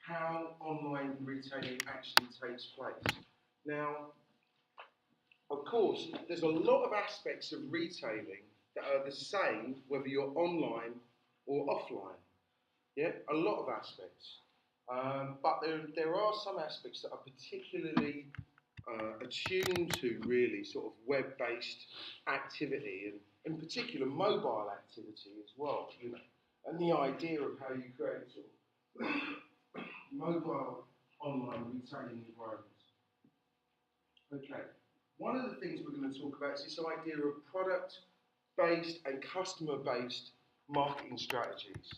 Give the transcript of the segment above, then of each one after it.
how online retailing actually takes place. Now, of course, there's a lot of aspects of retailing that are the same whether you're online or offline. Yeah, a lot of aspects. But there are some aspects that are particularly attuned to really sort of web-based activity and in particular mobile activity as well, you know, and the idea of how you create sort of mobile online retailing environments. Okay, one of the things we're going to talk about is this idea of product-based and customer-based marketing strategies.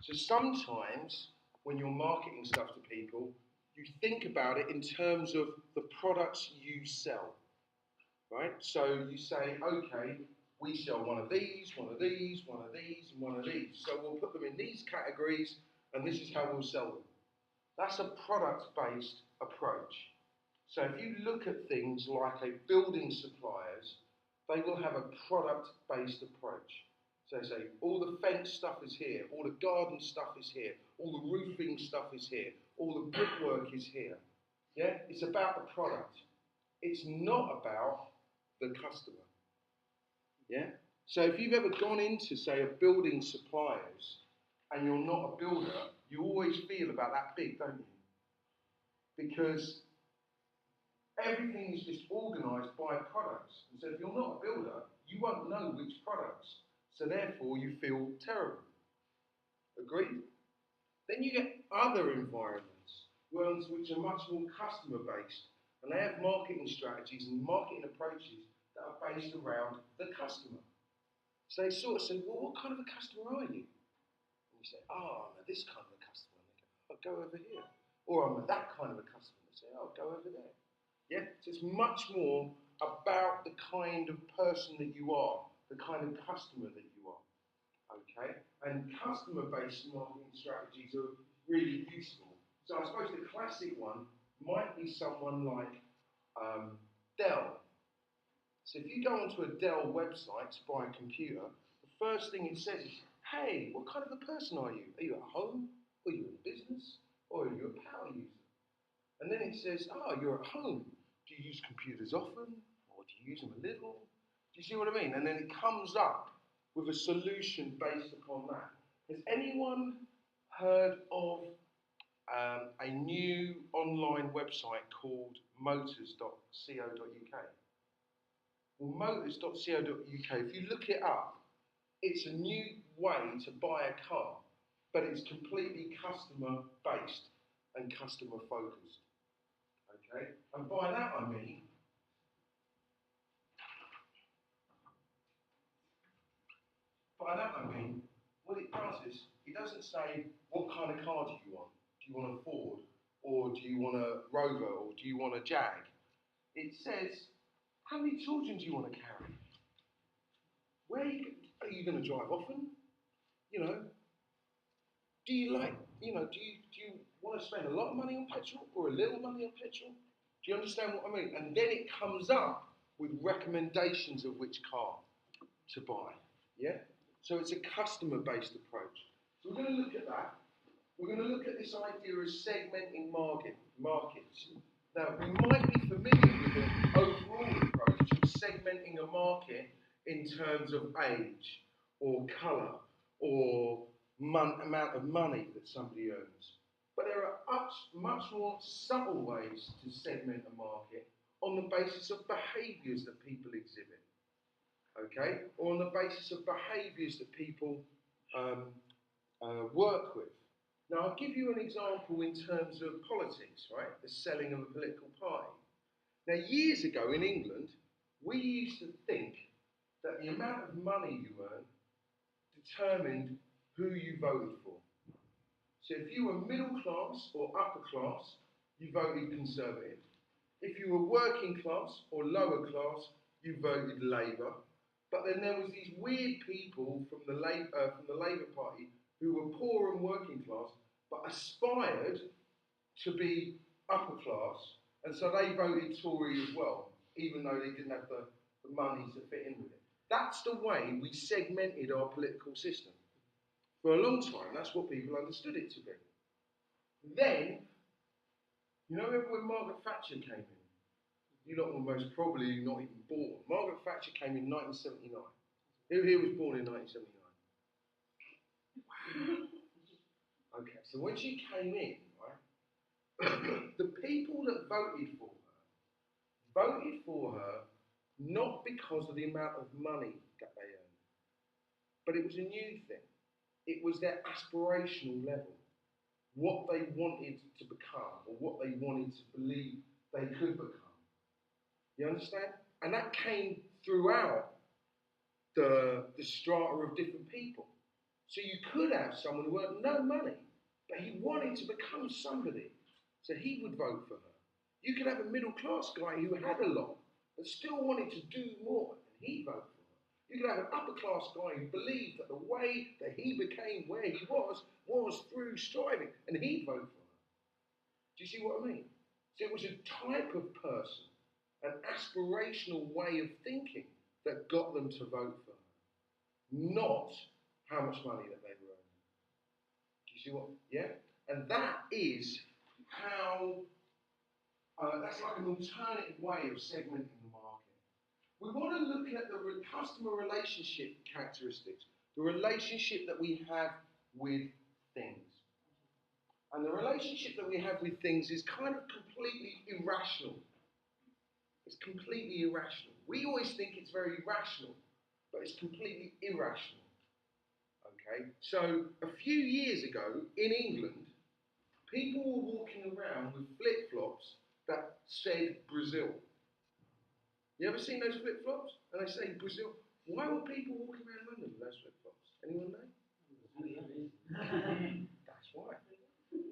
So sometimes when you're marketing stuff to people, you think about it in terms of the products you sell, right? So you say, okay, we sell one of these, one of these, one of these, and one of these. So we'll put them in these categories, and this is how we'll sell them. That's a product-based approach. So if you look at things like a building suppliers, they will have a product-based approach. So they say, all the fence stuff is here, all the garden stuff is here, all the roofing stuff is here, all the brickwork is here. Yeah, it's about the product. It's not about the customer. Yeah? So if you've ever gone into, say, a building suppliers and you're not a builder, you always feel about that big, don't you? Because everything is just organised by products. And so if you're not a builder, you won't know which products. So therefore you feel terrible. Agreed? Then you get other environments, ones which are much more customer based, and they have marketing strategies and marketing approaches that are based around the customer. So they sort of say, well, what kind of a customer are you? And you say, oh, I'm this kind of a customer. And they go, oh, go over here. Or I'm that kind of a customer. And they say, oh, go over there. Yeah, so it's much more about the kind of person that you are, the kind of customer that you are. Okay, and customer-based marketing strategies are really useful. So I suppose the classic one might be someone like Dell. So if you go onto a Dell website to buy a computer, the first thing it says is, hey, what kind of a person are you? Are you at home? Are you in business? Or are you a power user? And then it says, oh, you're at home. Do you use computers often? Or do you use them a little? Do you see what I mean? And then it comes up with a solution based upon that. Has anyone heard of a new online website called motors.co.uk? Well, motors.co.uk, if you look it up, it's a new way to buy a car, but it's completely customer based and customer focused. Okay? And by that I mean, what it does is, it doesn't say, what kind of car do you want? Do you want a Ford? Or do you want a Rover? Or do you want a Jag? It says, how many children do you want to carry? Where are you going to drive often? You know, do you like, you know, do you want to spend a lot of money on petrol or a little money on petrol? Do you understand what I mean? And then it comes up with recommendations of which car to buy. Yeah? So it's a customer-based approach. So we're going to look at that. We're going to look at this idea of segmenting markets. Now, we might be familiar with the overall approach of segmenting a market in terms of age or colour or amount of money that somebody earns. But there are much more subtle ways to segment a market on the basis of behaviours that people exhibit. Okay, or on the basis of behaviours that people work with. Now, I'll give you an example in terms of politics, right? The selling of a political party. Now, years ago in England, we used to think that the amount of money you earned determined who you voted for. So if you were middle class or upper class, you voted Conservative. If you were working class or lower class, you voted Labour. But then there was these weird people from the Labour Party who were poor and working class, but aspired to be upper class, and so they voted Tory as well, even though they didn't have the money to fit in with it. That's the way we segmented our political system. For a long time, that's what people understood it to be. Then, you know, when Margaret Thatcher came in, you lot were most probably not even born. Margaret Thatcher came in 1979. Who here was born in 1979? Okay, so when she came in, right, the people that voted for her not because of the amount of money that they earned, but it was a new thing. It was their aspirational level, what they wanted to become, or what they wanted to believe they could become. You understand? And that came throughout the strata of different people. So you could have someone who earned no money, but he wanted to become somebody. So he would vote for her. You could have a middle class guy who had a lot, but still wanted to do more, and he'd vote for her. You could have an upper class guy who believed that the way that he became where he was through striving, and he'd vote for her. Do you see what I mean? So it was a type of person, an aspirational way of thinking that got them to vote for her, not how much money that they were earning. Do you see what? Yeah? And that is how, that's like an alternative way of segmenting the market. We want to look at the customer relationship characteristics, the relationship that we have with things. And the relationship that we have with things is kind of completely irrational. It's completely irrational. We always think it's very rational, but it's completely irrational. Okay? So a few years ago in England, people were walking around with flip-flops that said Brazil. You ever seen those flip-flops? And they say Brazil. Why were people walking around London with those flip-flops? Anyone know? That's why.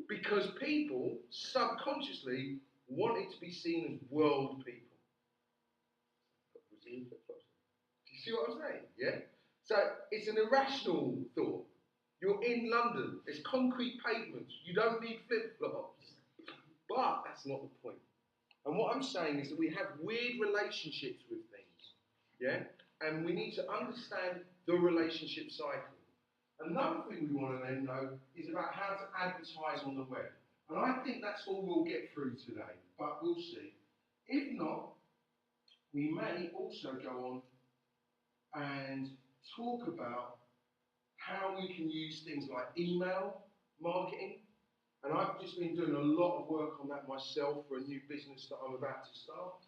Because people subconsciously wanted to be seen as world people. Brazilian flip-flops. Do you see what I'm saying? Yeah? So it's an irrational thought. You're in London. There's concrete pavements. You don't need flip-flops. But that's not the point. And what I'm saying is that we have weird relationships with things. Yeah? And we need to understand the relationship cycle. Another thing we want to then know is about how to advertise on the web. And I think that's all we'll get through today, but we'll see. If not, we may also go on and talk about how we can use things like email marketing. And I've just been doing a lot of work on that myself for a new business that I'm about to start.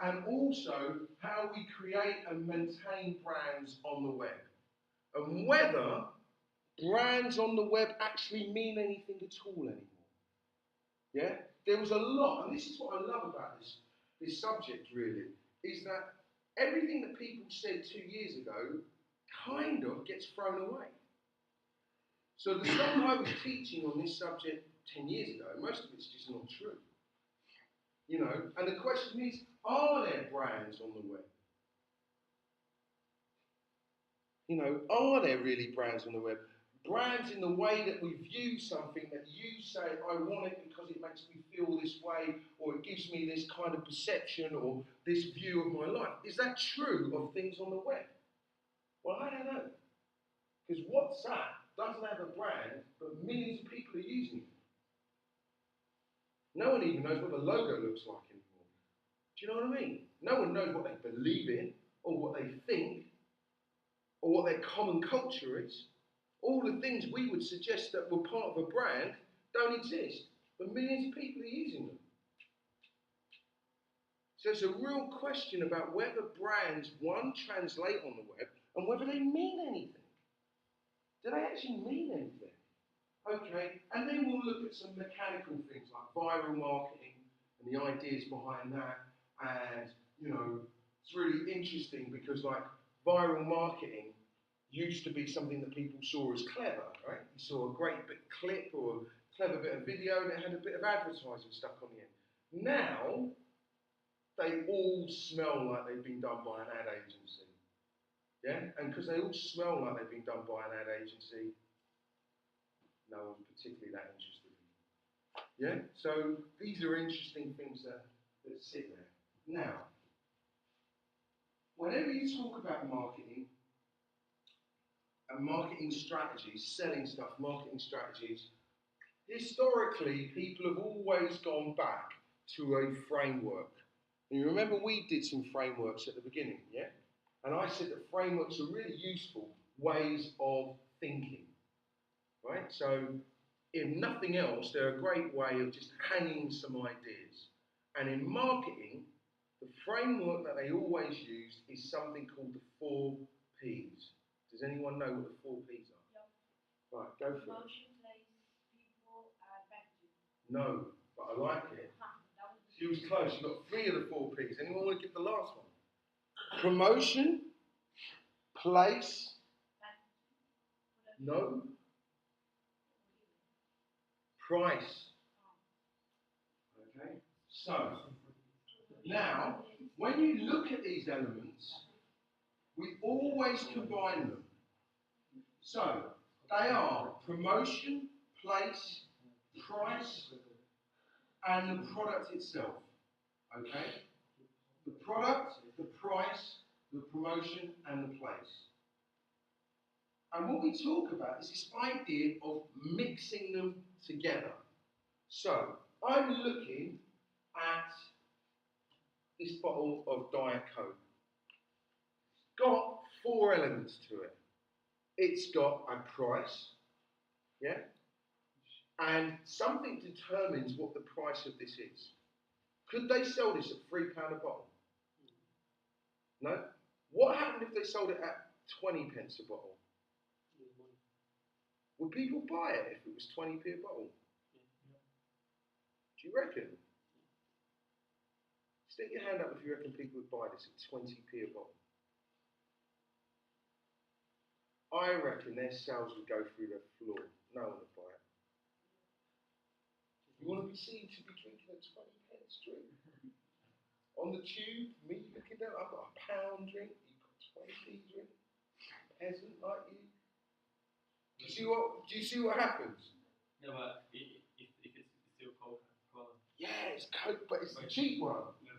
And also how we create and maintain brands on the web. And whether brands on the web actually mean anything at all anymore. Yeah? There was a lot, and this is what I love about this subject really, is that everything that people said 2 years ago kind of gets thrown away. So the stuff I was teaching on this subject 10 years ago, most of it's just not true. You know, and the question is, are there brands on the web? You know, are there really brands on the web? Brands in the way that we view something that you say, I want it because it makes me feel this way, or it gives me this kind of perception, or this view of my life. Is that true of things on the web? Well, I don't know. Because WhatsApp doesn't have a brand, but millions of people are using it. No one even knows what the logo looks like anymore. Do you know what I mean? No one knows what they believe in, or what they think, or what their common culture is. All the things we would suggest that were part of a brand don't exist, but millions of people are using them. So it's a real question about whether brands, one, translate on the web, and whether they mean anything. Do they actually mean anything? Okay, and then we'll look at some mechanical things like viral marketing and the ideas behind that. And, you know, it's really interesting because, like, viral marketing used to be something that people saw as clever, right? You saw a great bit clip or a clever bit of video and it had a bit of advertising stuck on the end. Now, they all smell like they've been done by an ad agency. Yeah? And because they all smell like they've been done by an ad agency, no one's particularly that interested in them. Yeah? So these are interesting things that sit there. Now, whenever you talk about marketing, and marketing strategies, selling stuff, marketing strategies, Historically, people have always gone back to a framework. And you remember we did some frameworks at the beginning, yeah? And I said that frameworks are really useful ways of thinking, right? So, if nothing else, they're a great way of just hanging some ideas. And in marketing, the framework that they always use is something called the 4 Ps. Does anyone know what the 4 Ps are? Yep. Right, go for it. Promotion, place, people, packaging. No, but I like it. She was close. You got 3 of the 4 Ps. Anyone want to give the last one? Promotion, place, no, price. Okay. So now, when you look at these elements, we always combine them. So they are promotion, place, price, and the product itself. Okay? The product, the price, the promotion, and the place. And what we talk about is this idea of mixing them together. So I'm looking at this bottle of Diet Coke. It's got 4 elements to it. It's got a price, yeah? And something determines what the price of this is. Could they sell this at £3 a bottle? No? What happened if they sold it at 20 pence a bottle? Would people buy it if it was 20p a bottle? Do you reckon? Stick your hand up if you reckon people would buy this at 20p a bottle. I reckon their sales would go through the floor. No one would buy it. You want to be seen to be drinking a 20 pence drink? On the tube, me looking down, I've got a £1 drink, you've got 20p drink. Peasant like you. Do you see what happens? No, but if it's still Coca-Cola. Yeah, it's Coke, but it's the cheap one. Yeah,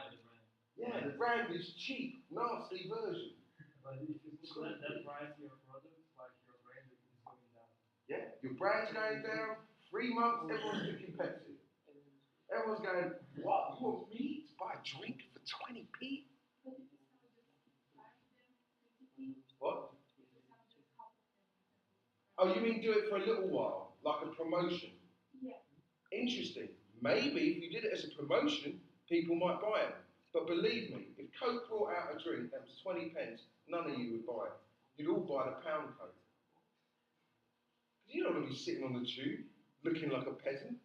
but the brand. Yeah, the brand is cheap, nasty version. But if you put that price your product, like your brand is going down. Yeah, your brand's going down. 3 months, everyone's drinking Pepsi. Everyone's going, what? You want me to buy a drink for 20p? What? Oh, you mean do it for a little while, like a promotion? Yeah. Interesting. Maybe if you did it as a promotion, people might buy it. But believe me, if Coke brought out a drink that was 20 pence, none of you would buy it. You'd all buy the pound Coke. You don't want to be sitting on the tube looking like a peasant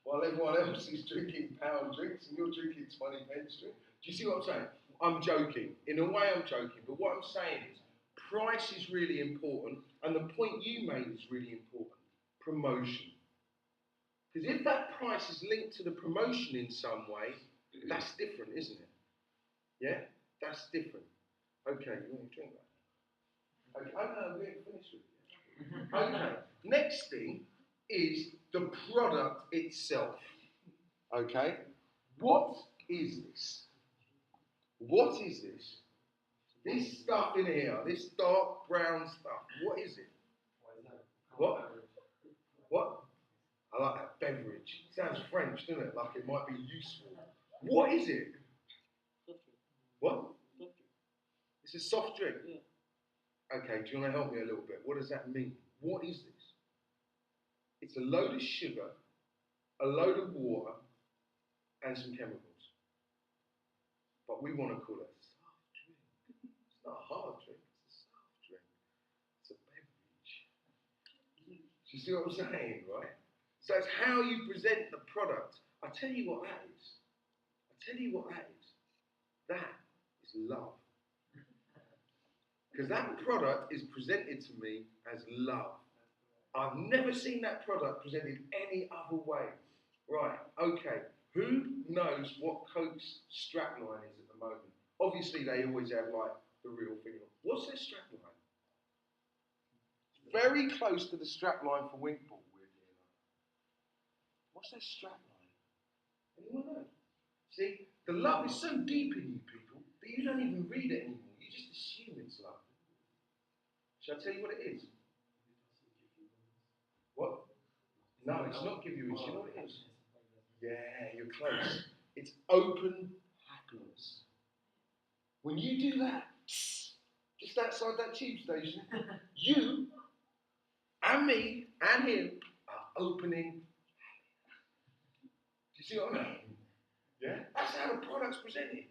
while everyone else is drinking pound drinks and you're drinking 20 pence drink. Do you see what I'm saying? I'm joking. In a way, I'm joking. But what I'm saying is, price is really important, and the point you made is really important. Promotion. Because if that price is linked to the promotion in some way, that's different, isn't it? Yeah? That's different. Okay, you want to drink that? Okay, oh no, we haven't finished with it. Okay, next thing is the product itself. Okay? What is this? What is this? This stuff in here, this dark brown stuff, what is it? What? What? I like that beverage. It sounds French, doesn't it? Like it might be useful. What is it? What? It's a soft drink. Okay, do you want to help me a little bit? What does that mean? What is this? It's a load of sugar, a load of water, and some chemicals. But we want to call it a soft drink. It's not a hard drink, it's a soft drink. It's a beverage. Do you see what I'm saying, right? So it's how you present the product. I tell you what that is. I tell you what that is. That is love. Because that product is presented to me as love. I've never seen that product presented any other way. Right, okay. Who knows what Coke's strapline is at the moment? Obviously, they always have, like, the real thing. What's their strapline? Very close to the strapline for Winkball, weirdly enough. What's their strapline? Anyone know? See, the love is so deep in you people that you don't even read it anymore. You just assume it's love. Shall I tell you what it is? What? No, it's not give you ease. You know what it is? Yeah, you're close. It's open happiness. When you do that, just outside that tube station, you and me and him are opening. Do you see what I mean? Yeah? That's how the product's presented.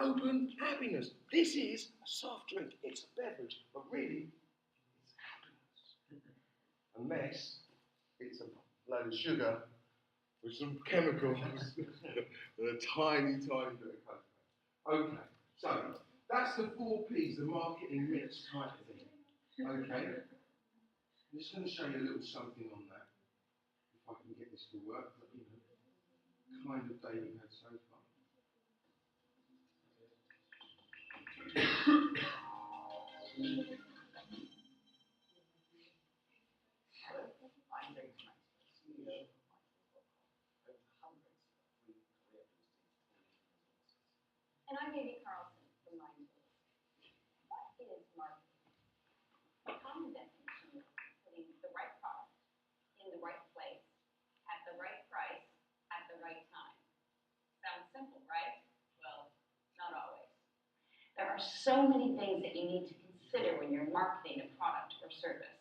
Open happiness. This is a soft drink. It's a beverage, but really, it's happiness. Unless it's a load of sugar with some chemicals and a tiny, tiny bit of cocoa. Okay, so that's the 4 P's, the marketing mix type thing. Okay, I'm just going to show you a little something on that, if I can get this to work. But, you know, kind of day we've had so far. And I'm Amy Carlson from Mindful. What is marketing? A common definition is putting the right product in the right place, at the right price, at the right time. Sounds simple, right? Well, not always. There are so many things that you need to consider when you're marketing a product or service.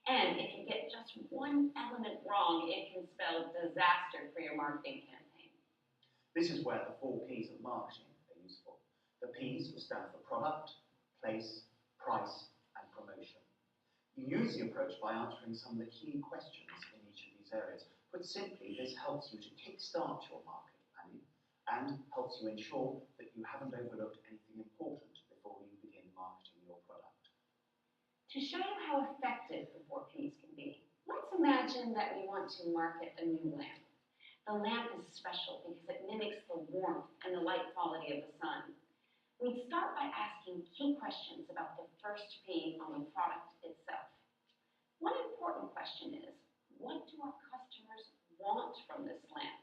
And if you get just one element wrong, it can spell disaster for your marketing campaign. This is where the 4 P's of marketing are useful. The P's stand for product, place, price, and promotion. You use the approach by answering some of the key questions in each of these areas. Put simply, this helps you to kickstart your market planning and helps you ensure that you haven't overlooked anything important before you begin marketing your product. To show you how effective the 4 Ps can be, let's imagine that we want to market a new lamp. The lamp is special because it mimics the warmth and the light quality of the sun. We'd start by asking key questions about the first P on the product itself. One important question is, what do our customers want from this lamp?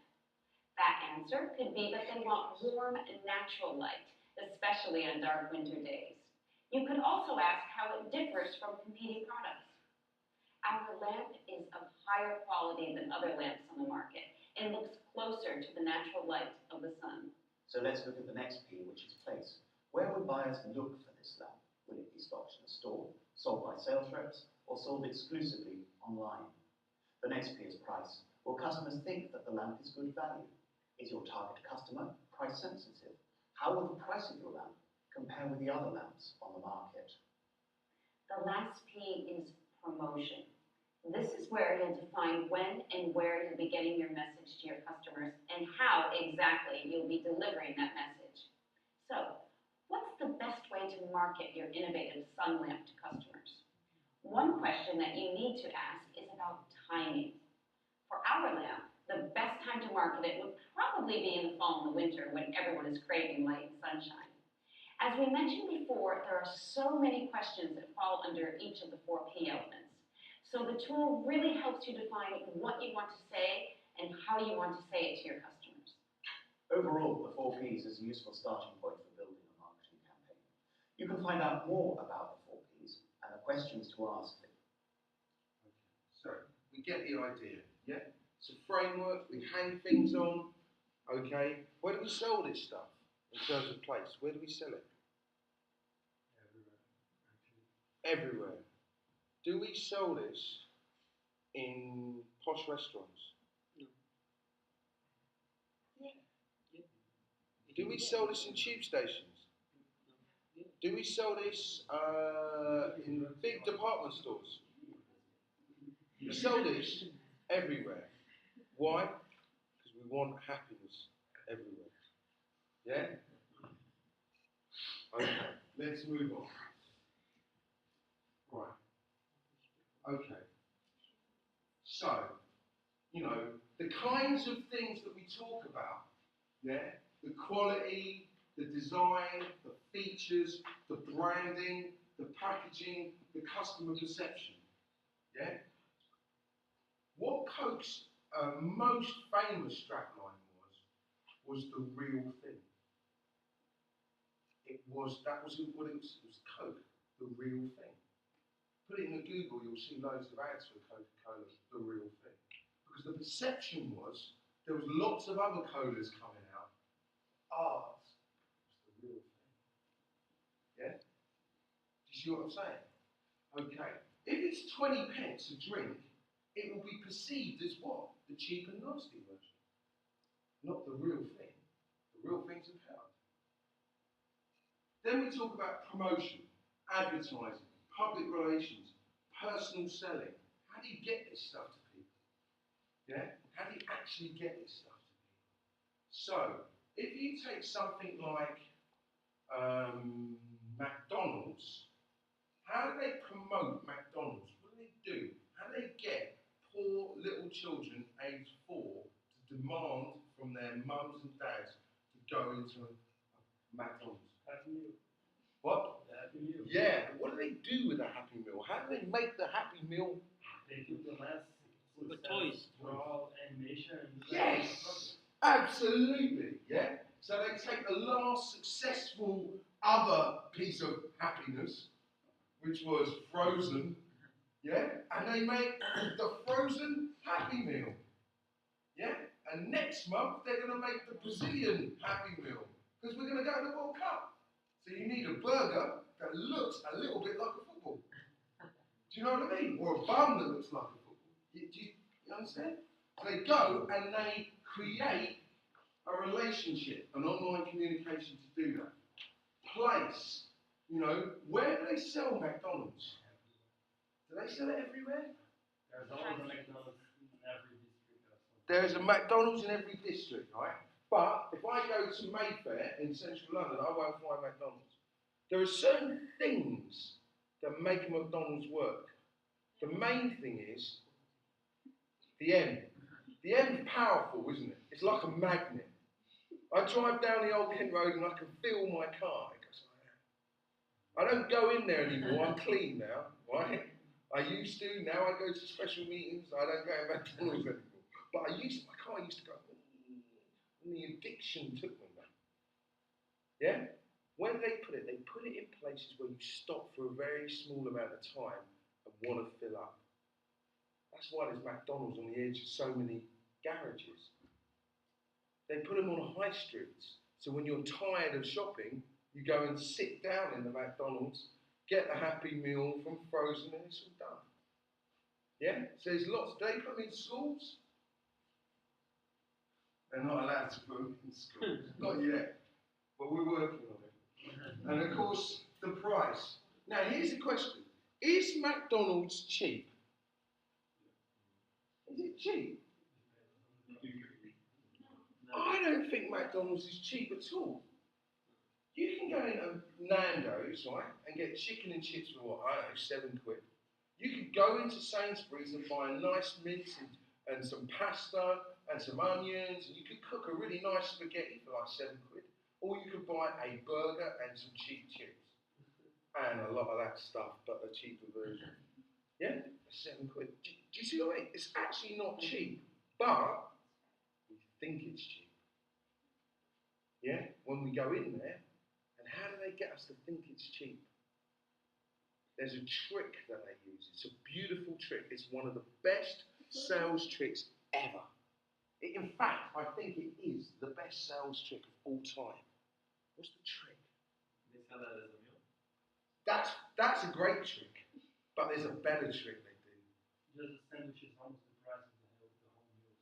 That answer could be that they want warm and natural light, especially on dark winter days. You could also ask how it differs from competing products. Our lamp is of higher quality than other lamps on the market and looks closer to the natural light of the sun. So let's look at the next P, which is place. Where would buyers look for this lamp? Will it be stocked in a store, sold by sales reps, or sold exclusively online? The next P is price. Will customers think that the lamp is good value? Is your target customer price sensitive? How will the price of your lamp compare with the other lamps on the market? The last P is promotion. This is where you'll define when and where you'll be getting your message to your customers and how exactly you'll be delivering that message. So, what's the best way to market your innovative sun lamp to customers? One question that you need to ask is about timing. For our lamp, the best time to market it would probably be in the fall and the winter when everyone is craving light and sunshine. As we mentioned before, there are so many questions that fall under each of the 4 P elements. So the tool really helps you define what you want to say and how you want to say it to your customers. Overall, the 4 Ps is a useful starting point for building a marketing campaign. You can find out more about the 4 Ps and the questions to ask. Okay, so we get the idea, yeah? It's a framework, we hang things on, okay? Where do we sell this stuff in terms of place? Where do we sell it? Everywhere. Do we sell this in posh restaurants? No. Yeah. Do we sell this in tube stations? Do we sell this in big department stores? We sell this everywhere. Why? Because we want happiness everywhere. Yeah? Okay, let's move on. Right. Okay. So, you know, the kinds of things that we talk about, yeah? The quality, the design, the features, the branding, the packaging, the customer perception, yeah? What Coke's most famous strapline was the real thing. That was what it was Coke, the real thing. Put it in Google, you'll see loads of ads for Coca-Cola, the real thing. Because the perception was there was lots of other colas coming out. Ours was the real thing. Yeah? Do you see what I'm saying? Okay. If it's 20 pence a drink, it will be perceived as what? The cheap and nasty version. Not the real thing. The real thing's a pound. Then we talk about promotion, advertising, public relations, personal selling. How do you get this stuff to people? Yeah? How do you actually get this stuff to people? So, if you take something like McDonald's, how do they promote McDonald's? What do they do? How do they get poor little children aged 4 to demand from their mums and dads to go into a McDonald's? Happy Meal. What? The Happy Meal. Yeah, what do they do with a Happy Meal? How do they make the Happy Meal? They do the last The toys. draw animation. And Yes, absolutely, yeah. So they take the last successful other piece of happiness, which was Frozen, yeah, and they make the Frozen Happy Meal, yeah. And next month they're going to make the Brazilian Happy Meal because we're going to go to the World Cup. So you need a burger that looks a little bit like a football. Do you know what I mean? Or a bun that looks like a football. Do you understand? So they go and they create a relationship, an online communication to do that. Place, you know, where do they sell McDonald's? Do they sell it everywhere? There's always a McDonald's in every district. There's a McDonald's in every district, right? But if I go to Mayfair in central London, I won't find McDonald's. There are certain things that make a McDonald's work. The main thing is the M. The M's powerful, isn't it? It's like a magnet. I drive down the Old Kent Road and I can feel my car. It goes like that. I don't go in there anymore. I'm clean now, right? I used to. Now I go to special meetings. I don't go to McDonald's anymore. But my car used to go, and the addiction took me back. Yeah? Where do they put it? They put it in places where you stop for a very small amount of time and want to fill up. That's why there's McDonald's on the edge of so many garages. They put them on high streets. So when you're tired of shopping, you go and sit down in the McDonald's, get the Happy Meal from Frozen, and it's all done. Yeah? So there's lots. Do they put them in schools? They're not allowed to put them in schools. Not yet. But we're working on it. And of course, the price. Now, here's the question. Is McDonald's cheap? Is it cheap? I don't think McDonald's is cheap at all. You can go into Nando's, right, and get chicken and chips for what, I don't know, £7. You could go into Sainsbury's and buy a nice mince and some pasta and some onions, and you could cook a really nice spaghetti for like £7. Or you could buy a burger and some cheap chips. And a lot of that stuff, but a cheaper version. Yeah? £7. Do you see what I mean? It's actually not cheap, but we think it's cheap. Yeah? When we go in there, and how do they get us to think it's cheap? There's a trick that they use. It's a beautiful trick. It's one of the best sales tricks ever. In fact, I think it is the best sales trick of all time. What's the trick? They sell that as a meal. That's a great trick, but there's a better trick they do. Just a sandwich is almost the price of the whole meal.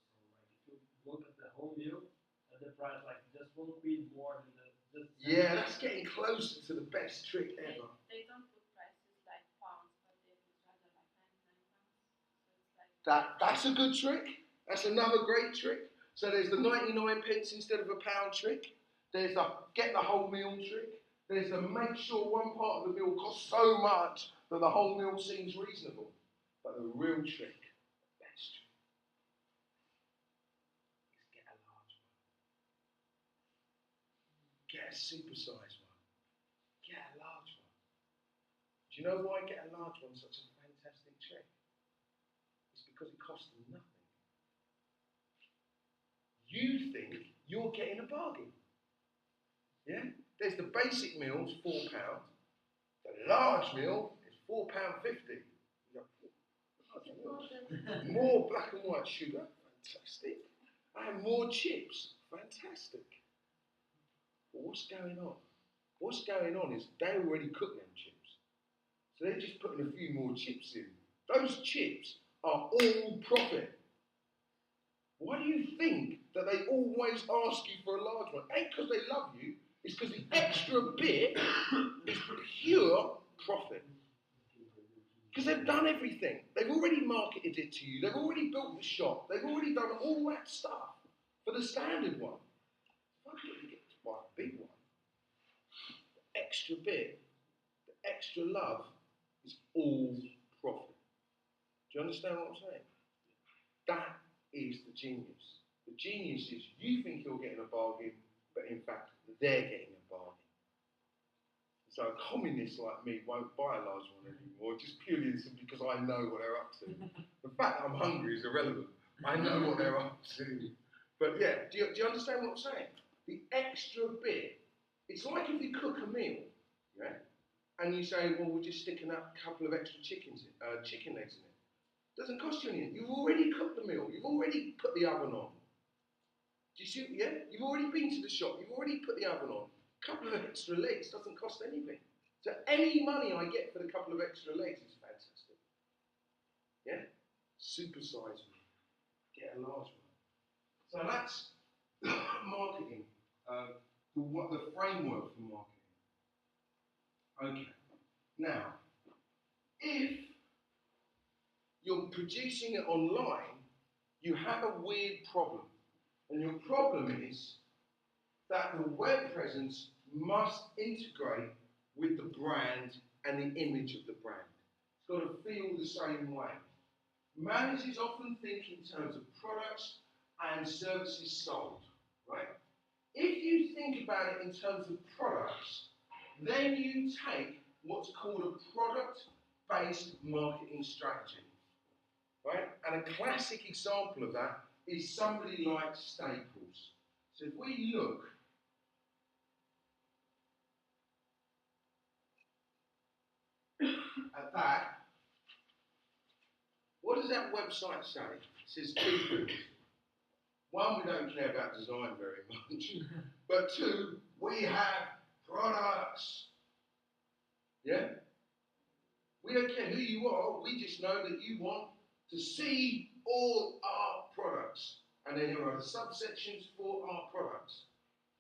So like if you look at the whole meal, at the price like just £1 more than the just. Yeah, that's getting closer to the best trick ever. They don't put prices like pounds, but they put rather like 99 pounds. So it's like That's a good trick. That's another great trick. So there's the 99 pence instead of £1 trick. There's the get the whole meal trick. There's the make sure one part of the meal costs so much that the whole meal seems reasonable. But the real trick, the best trick, is get a large one. Get a supersized one. Get a large one. Do you know why get a large one is such a fantastic trick? It's because it costs them nothing. You think you're getting a bargain. Yeah? There's the basic meal, it's £4. The large meal is £4.50. You go, large meal. More black and white sugar, fantastic. I have more chips, fantastic. But what's going on? What's going on is they already cooked them chips. So they're just putting a few more chips in. Those chips are all profit. Why do you think that they always ask you for a large one? Ain't because they love you, it's because the extra bit is pure profit. Because they've done everything. They've already marketed it to you. They've already built the shop. They've already done all that stuff for the standard one. Why can't you get to buy a big one? The extra bit, the extra love is all profit. Do you understand what I'm saying? That is the genius. The genius is you think you're getting a bargain, but in fact, they're getting a bargain. So a communist like me won't buy a large one anymore, just purely because I know what they're up to. The fact that I'm hungry is irrelevant. I know what they're up to. But yeah, do you understand what I'm saying? The extra bit, it's like if you cook a meal, yeah, and you say, well, we're just sticking up a couple of extra chicken legs in it. Doesn't cost you anything. You've already cooked the meal. You've already put the oven on. Do you see? Yeah? You've already been to the shop. You've already put the oven on. A couple of extra legs doesn't cost anything. So any money I get for the couple of extra legs is fantastic. Yeah? Supersize me. Get a large one. So that's marketing. The framework for marketing. Okay. Now, if you're producing it online, you have a weird problem. And your problem is that the web presence must integrate with the brand and the image of the brand. It's got to feel the same way. Managers often think in terms of products and services sold, right? If you think about it in terms of products, then you take what's called a product-based marketing strategy. Right? And a classic example of that is somebody like Staples. So if we look at that, what does that website say? It says two things. One, we don't care about design very much. But two, we have products. Yeah? We don't care who you are, we just know that you want to see all our products. And then there are subsections for our products.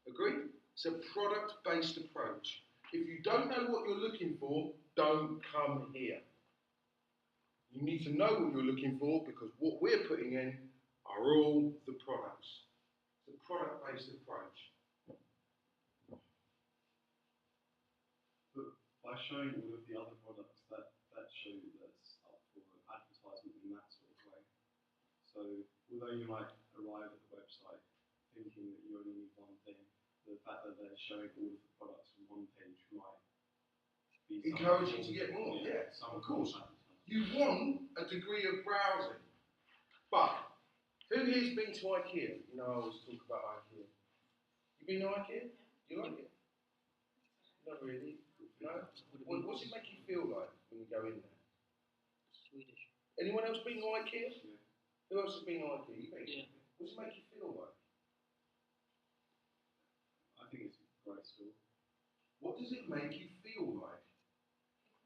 Agreed? It's a product-based approach. If you don't know what you're looking for, don't come here. You need to know what you're looking for because what we're putting in are all the products. It's a product-based approach. But by showing all of the other products, that show that's up for advertisement in that sort of way. So although you might arrive at the website thinking that you only need one thing, the fact that they're showing all of the products on one page might be encourage you to get more, yeah, of course. You want a degree of browsing, but who here's been to IKEA? You know, I always talk about IKEA. You been to IKEA? You like it? Not really. No? What's it make you feel like when you go in there? Swedish. Anyone else been to IKEA? Yeah. Who else has been to IKEA? You been? Yeah. What's it make you feel like? I think it's graceful. What does it make you feel like?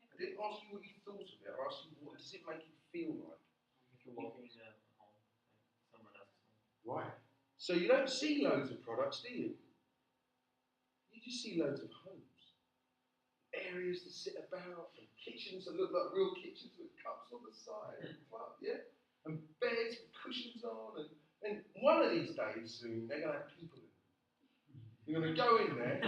I didn't ask you what you thought of it. I asked you what does it make you feel like? If you're walking home, someone else's home. Right. So you don't see loads of products, do you? You just see loads of homes. Areas to sit about, and kitchens that look like real kitchens with cups on the side, and yeah? And beds with cushions on, and one of these days soon, they're going to have people in them. You're going to go in there,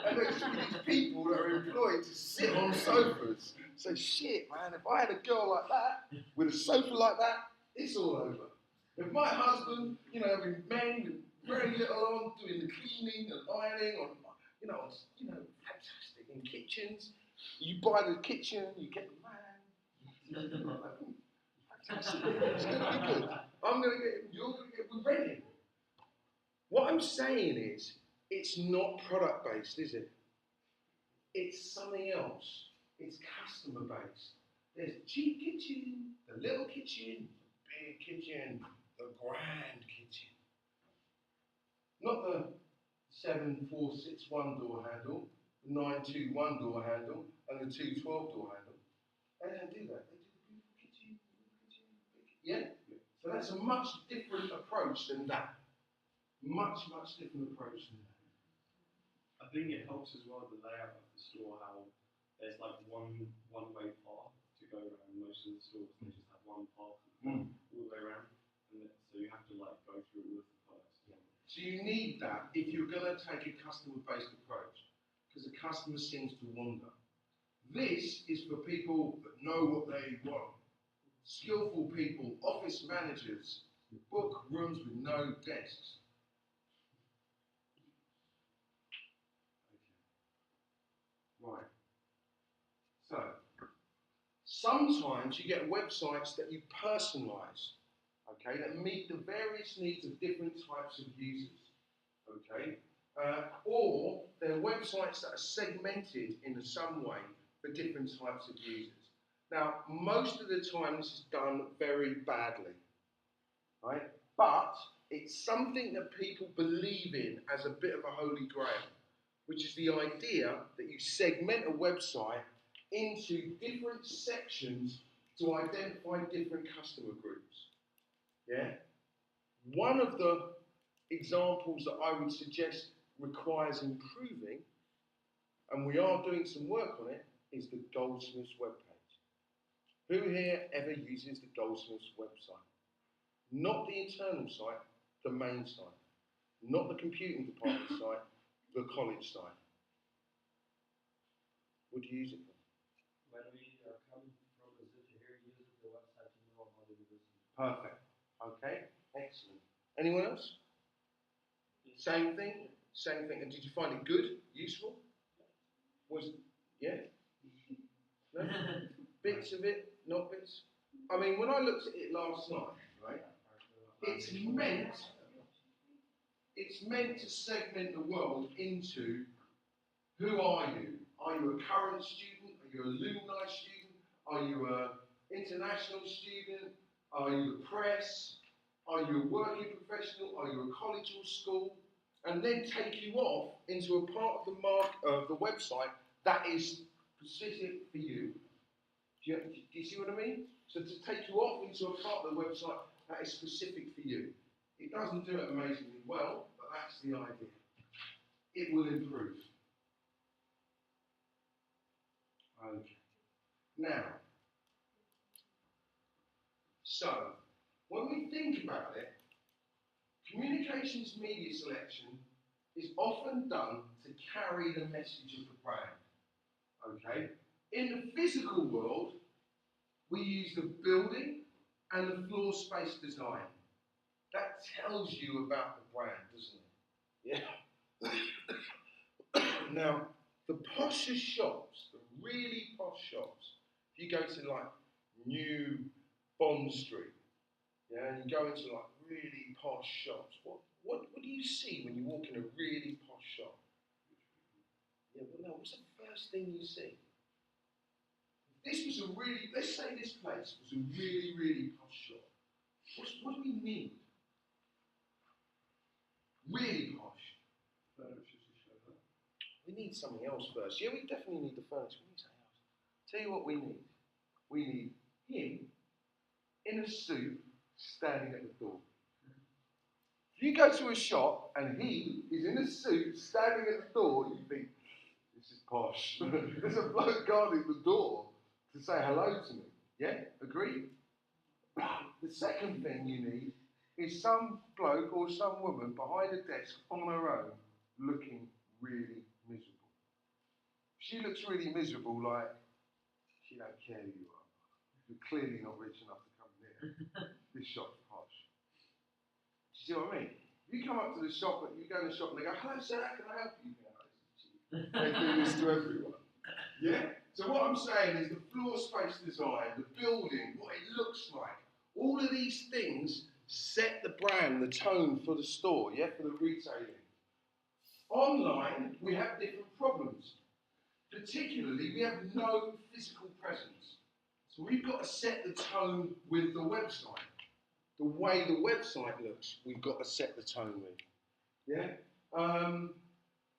and there's just these people that are employed to sit on sofas. So shit, man, if I had a girl like that, with a sofa like that, it's all over. If my husband, having men with very little on, doing the cleaning and ironing, or, fantastic, in kitchens, you buy the kitchen, you get the man, fantastic, it's going to be good. I'm going to get him, you're going to get, we're ready. What I'm saying is, it's not product-based, is it? It's something else. It's customer-based. There's the cheap kitchen, the little kitchen, the big kitchen, the grand kitchen. Not the 7461 door handle, the 921 door handle, and the 212 door handle. They don't do that. They do the beautiful kitchen, yeah? So that's a much different approach than that. Much different approach than that. I think it helps as well the layout of the store, how there's like one-way path to go around most of the stores. They just have one path all the way around, and so you have to like go through all of the products. So you need that if you're going to take a customer-based approach, because the customer seems to wander. This is for people that know what they want. Skillful people, office managers, book rooms with no desks. Okay. Right. So, sometimes you get websites that you personalize, okay, that meet the various needs of different types of users, okay? Or they're websites that are segmented in some way for different types of users. Now, most of the time this is done very badly, right? But it's something that people believe in as a bit of a holy grail, which is the idea that you segment a website into different sections to identify different customer groups. Yeah? One of the examples that I would suggest requires improving, and we are doing some work on it, is the Goldsmiths webpage. Who here ever uses the Goldsmiths website? Not the internal site, the main site. Not the computing department site, the college site. Would you use it for? When we are coming from the city here, using the website to know about the university. Perfect. Okay, excellent. Anyone else? Same thing? Same thing. And did you find it good? Useful? Yeah? No? Bits of it? Not bits? I mean, when I looked at it last night, right, it's meant to segment the world into who are you? Are you a current student? Are you an alumni student? Are you an international student? Are you the press? Are you a working professional? Are you a college or school? And then take you off into a part of the website that is specific for you. Do you see what I mean? So to take you off into a part of the website that is specific for you. It doesn't do it amazingly well, but that's the idea. It will improve. Okay. Now, so when we think about it, communications media selection is often done to carry the message of the brand. Okay? In the physical world, we use the building and the floor space design. That tells you about the brand, doesn't it? Yeah. Now, the posher shops, the really posh shops, if you go to like New Bond Street, yeah, and you go into like really posh shops, what do you see when you walk in a really posh shop? Yeah, well, no, what's the first thing you see? This was a really, let's say this place was a really, really posh shop. What do we need? Really posh. We need something else first. Yeah, we definitely need the furniture. We need something else. Tell you what we need. We need him in a suit standing at the door. If you go to a shop and he is in a suit standing at the door, you think, this is posh. There's a bloke guarding the door to say hello to me. Yeah? Agreed? The second thing you need is some bloke or some woman behind a desk on her own looking really miserable. She looks really miserable, like she don't care who you are. You're clearly not rich enough to come near. This shop's posh. Do you see what I mean? You come up to the shop, you go in the shop and they go, hello sir, how can I help you? They do this to everyone. Yeah? So what I'm saying is the floor space design, the building, what it looks like, all of these things set the brand, the tone for the store, yeah, for the retailing. Online, we have different problems. Particularly, we have no physical presence. So we've got to set the tone with the website. the way the website looks, we've got to set the tone with. Yeah?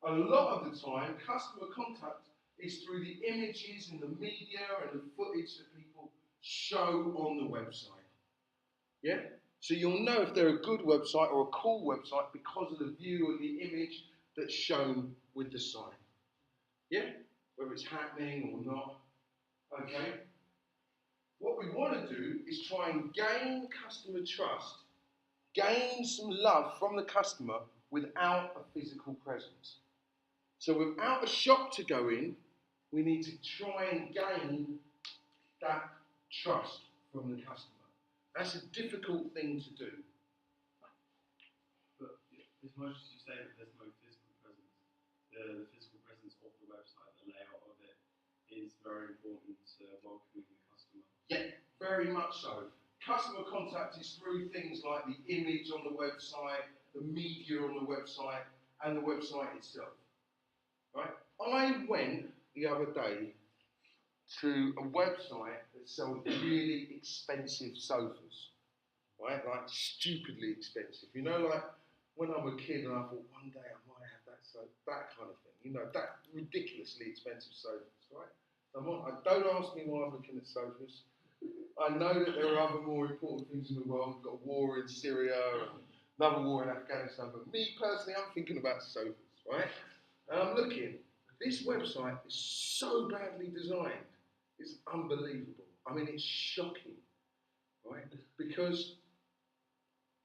A lot of the time, customer contact is through the images and the media and the footage that people show on the website. Yeah? So you'll know if they're a good website or a cool website because of the view and the image that's shown with the site. Yeah? Whether it's happening or not. Okay? What we want to do is try and gain customer trust, gain some love from the customer without a physical presence. So without a shop to go in, we need to try and gain that trust from the customer. That's a difficult thing to do. But as much as you say that there's no physical presence, the physical presence of the website, the layout of it, is very important to welcoming the customer. Yeah, very much so. Customer contact is through things like the image on the website, the media on the website, and the website itself. Right? I went the other day to a website that sells really expensive sofas. Right? Like stupidly expensive. You know, like when I'm a kid and I thought one day I might have that kind of thing. You know, that ridiculously expensive sofas, right? Don't ask me why I'm looking at sofas. I know that there are other more important things in the world. We've got a war in Syria and another war in Afghanistan. But me personally, I'm thinking about sofas, right? And I'm looking. This website is so badly designed. It's unbelievable. I mean, it's shocking, right? Because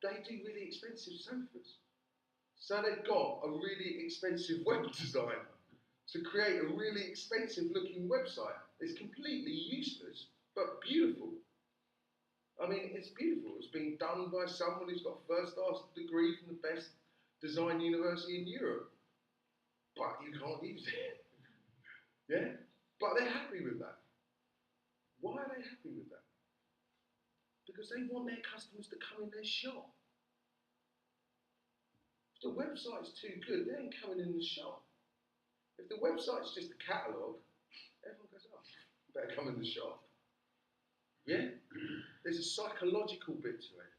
they do really expensive sofas. So they've got a really expensive web designer to create a really expensive looking website. It's completely useless, but beautiful. I mean, it's beautiful. It's been done by someone who's got a first-class degree from the best design university in Europe. But you can't use it. Yeah? But they're happy with that. Why are they happy with that? Because they want their customers to come in their shop. If the website's too good, they ain't coming in the shop. If the website's just a catalogue, everyone goes, oh, better come in the shop. Yeah? There's a psychological bit to it.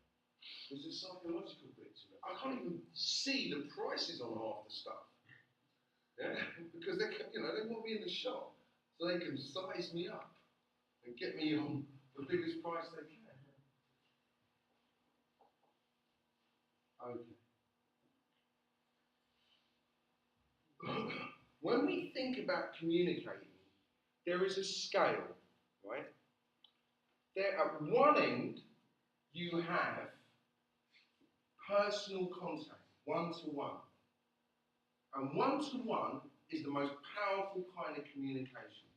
There's a psychological bit to it. I can't even see the prices on half the stuff. Yeah? Because they want me in the shop so they can size me up and get me on the biggest price they can. Okay. When we think about communicating, there is a scale, right? There, at one end, you have personal contact, one-to-one. And one-to-one is the most powerful kind of communication.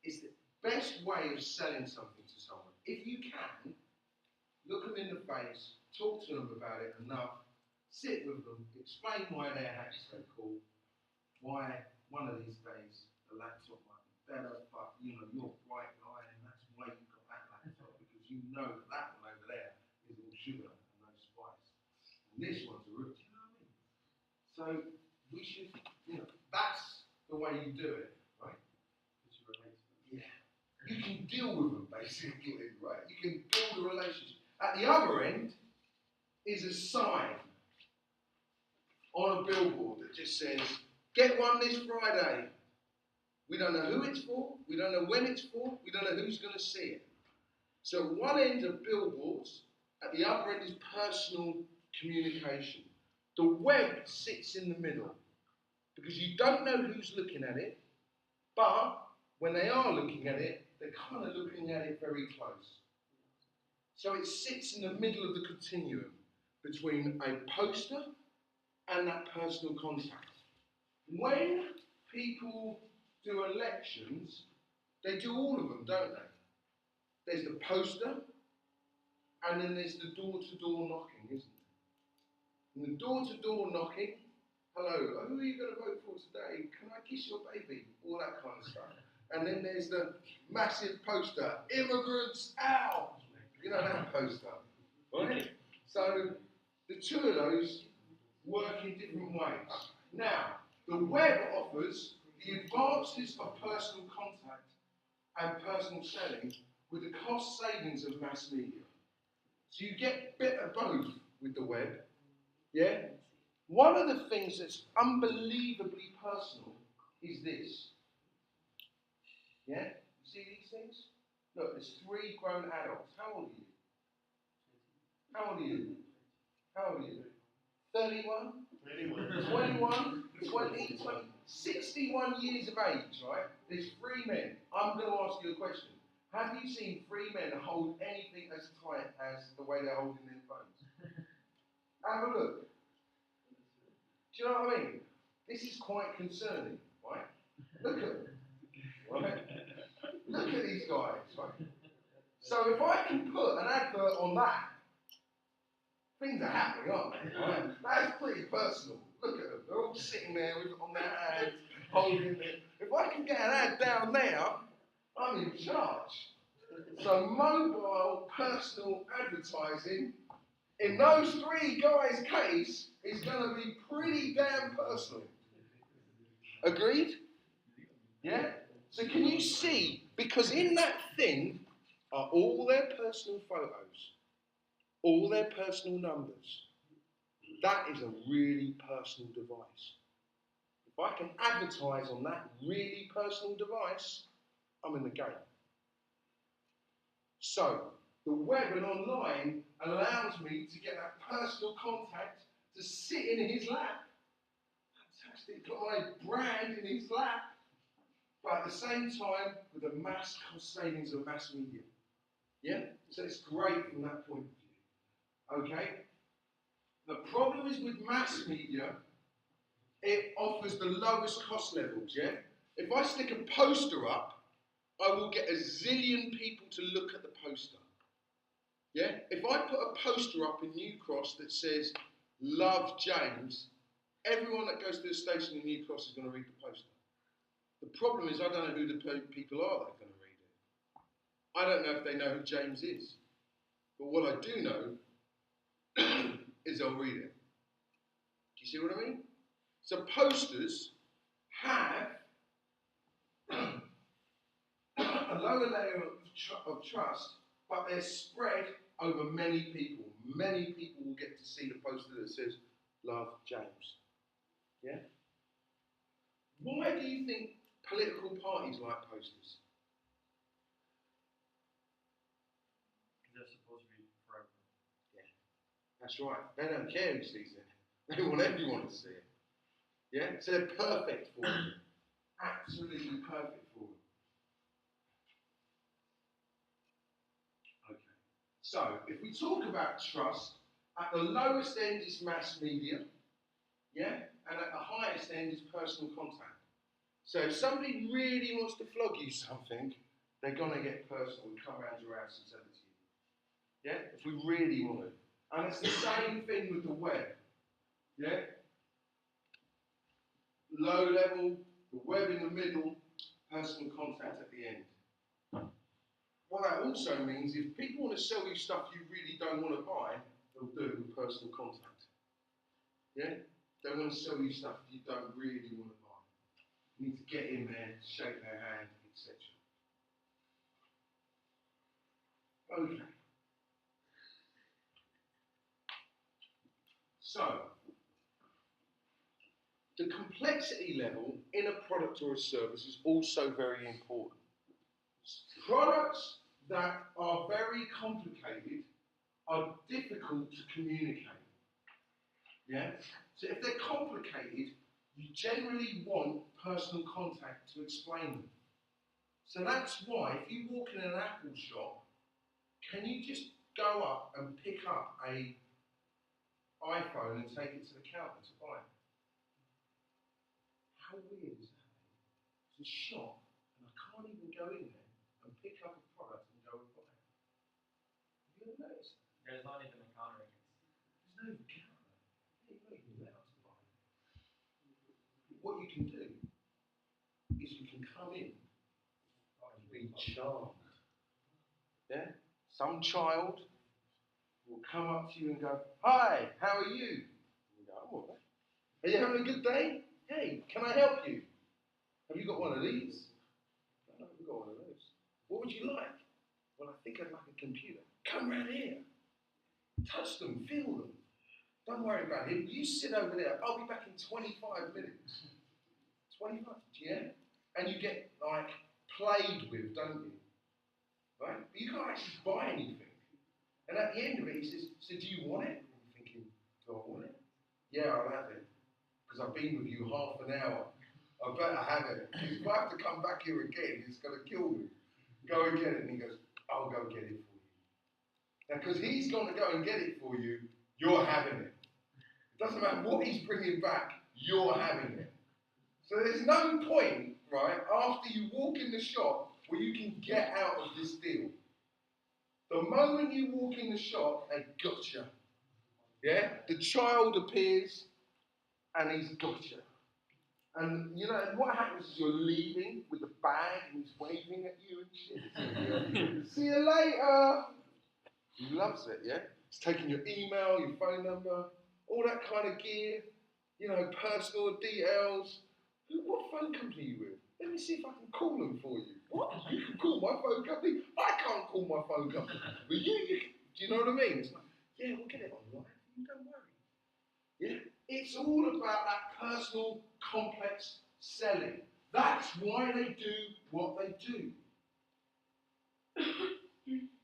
It's the best way of selling something to someone. If you can, look them in the face, talk to them about it enough, sit with them, explain why their hack's so cool, why one of these days the laptop might be better, but you're a bright guy and that's why you got that laptop, because you know that one over there is all sugar and no spice. And this one's a root, do you know what I mean? So we should, that's the way you do it, right? Because you relate to them. Yeah. You can deal with them, basically, right? You can build a relationship. At the other end is a sign on a billboard that just says, get one this Friday. We don't know who it's for, we don't know when it's for, we don't know who's going to see it. So at one end are billboards, at the other end is personal communication. The web sits in the middle because you don't know who's looking at it, but when they are looking at it, they're kind of looking at it very close. So it sits in the middle of the continuum between a poster and that personal contact. When people do elections, they do all of them, don't they? There's the poster, and then there's the door-to-door knocking, isn't there? And the door-to-door knocking, hello, who are you going to vote for today? Can I kiss your baby? All that kind of stuff. And then there's the massive poster, immigrants out! You know that poster, right? So the two of those work in different ways. Now, the web offers the advances of personal contact and personal selling with the cost savings of mass media. So you get a bit of both with the web. Yeah? One of the things that's unbelievably personal is this. Yeah? You see these things? Look, there's 3 grown adults. How old are you? How old are you? How old are you? 31? 21? 20? 61 years of age, right? There's 3 men. I'm going to ask you a question. Have you seen 3 men hold anything as tight as the way they're holding their phones? Have a look. Do you know what I mean? This is quite concerning, right? Look at them, right? Look at these guys, right? So if I can put an advert on that, things are happening, aren't they? Right? That's pretty personal. Look at them. They're all sitting there on their hands, holding it. If I can get an ad down there, I'm in charge. So mobile personal advertising, in those 3 guys' case, is going to be pretty damn personal. Agreed? Yeah? So can you see, because in that thing are all their personal photos, all their personal numbers. That is a really personal device. If I can advertise on that really personal device, I'm in the game. So, the web and online allows me to get that personal contact to sit in his lap. Fantastic, got my brand in his lap. But at the same time, with the mass cost savings of mass media. Yeah? So it's great from that point of view. Okay? The problem is with mass media, it offers the lowest cost levels, yeah? If I stick a poster up, I will get a zillion people to look at the poster. Yeah? If I put a poster up in New Cross that says, "Love James," everyone that goes to the station in New Cross is going to read the poster. The problem is I don't know who the people are that are going to read it. I don't know if they know who James is. But what I do know is they'll read it. Do you see what I mean? So posters have a lower layer of trust, but they're spread over many people. Many people will get to see the poster that says, "Love James." Yeah? Why do you think political parties like posters? They're supposed to be for everyone. Yeah, that's right. They don't care who sees it. They want everyone to see it. Yeah? So they're perfect for it. Absolutely perfect for it. Okay. So, if we talk about trust, at the lowest end is mass media, yeah? And at the highest end is personal contact. So if somebody really wants to flog you something, they're going to get personal and come around your house and sell it to you. Yeah? If we really want to. And it's the same thing with the web. Yeah? Low level, the web in the middle, personal contact at the end. What that also means, if people want to sell you stuff you really don't want to buy, they'll do it with personal contact. Yeah? They want to sell you stuff you don't really want to buy. You need to get in there, shake their hand, etc. Okay. So, the complexity level in a product or a service is also very important. Products that are very complicated are difficult to communicate. Yeah? So if they're complicated, you generally want personal contact to explain them. So that's why if you walk in an Apple shop, can you just go up and pick up an iPhone and take it to the counter to buy it? How weird is that? It's a shop and I can't even go in there and pick up a product and go and buy it. Have you ever noticed that? There's not even a counter. There's no counter. You're not even allowed to buy it. What you can do is you can come in and be charmed. Yeah? Some child will come up to you and go, "Hi, how are you?" And you go, "I'm all right. Are you having a good day? Hey, can I help you? Have you got one of these?" "No, I haven't got one of those." "What would you like?" "Well, I think I'd like a computer." "Come round here." Touch them, feel them. Don't worry about him. You sit over there. I'll be back in 25 minutes. 25, yeah? And you get, like, played with, don't you? Right? But you can't actually buy anything. And at the end of it, he says, so do you want it? I'm thinking, do I want it? Yeah, I'll have it. Because I've been with you half an hour. I better have it. Because if I have to come back here again, it's going to kill me. Go and get it. And he goes, I'll go get it for you. Now, because he's going to go and get it for you, you're having it. It doesn't matter what he's bringing back, you're having it. So there's no point, right, after you walk in the shop where you can get out of this deal. The moment you walk in the shop, they gotcha. Yeah? The child appears and he's gotcha. And you know, and what happens is you're leaving with the bag and he's waving at you and shit. See you later. He loves it, yeah? He's taking your email, your phone number, all that kind of gear, you know, personal details. What phone company are you with? Let me see if I can call them for you. What? You can call my phone company? I can't call my phone company. But you can. Do you know what I mean? It's like, yeah, we'll get it online. You don't worry. Yeah? It's all about that personal, complex selling. That's why they do what they do.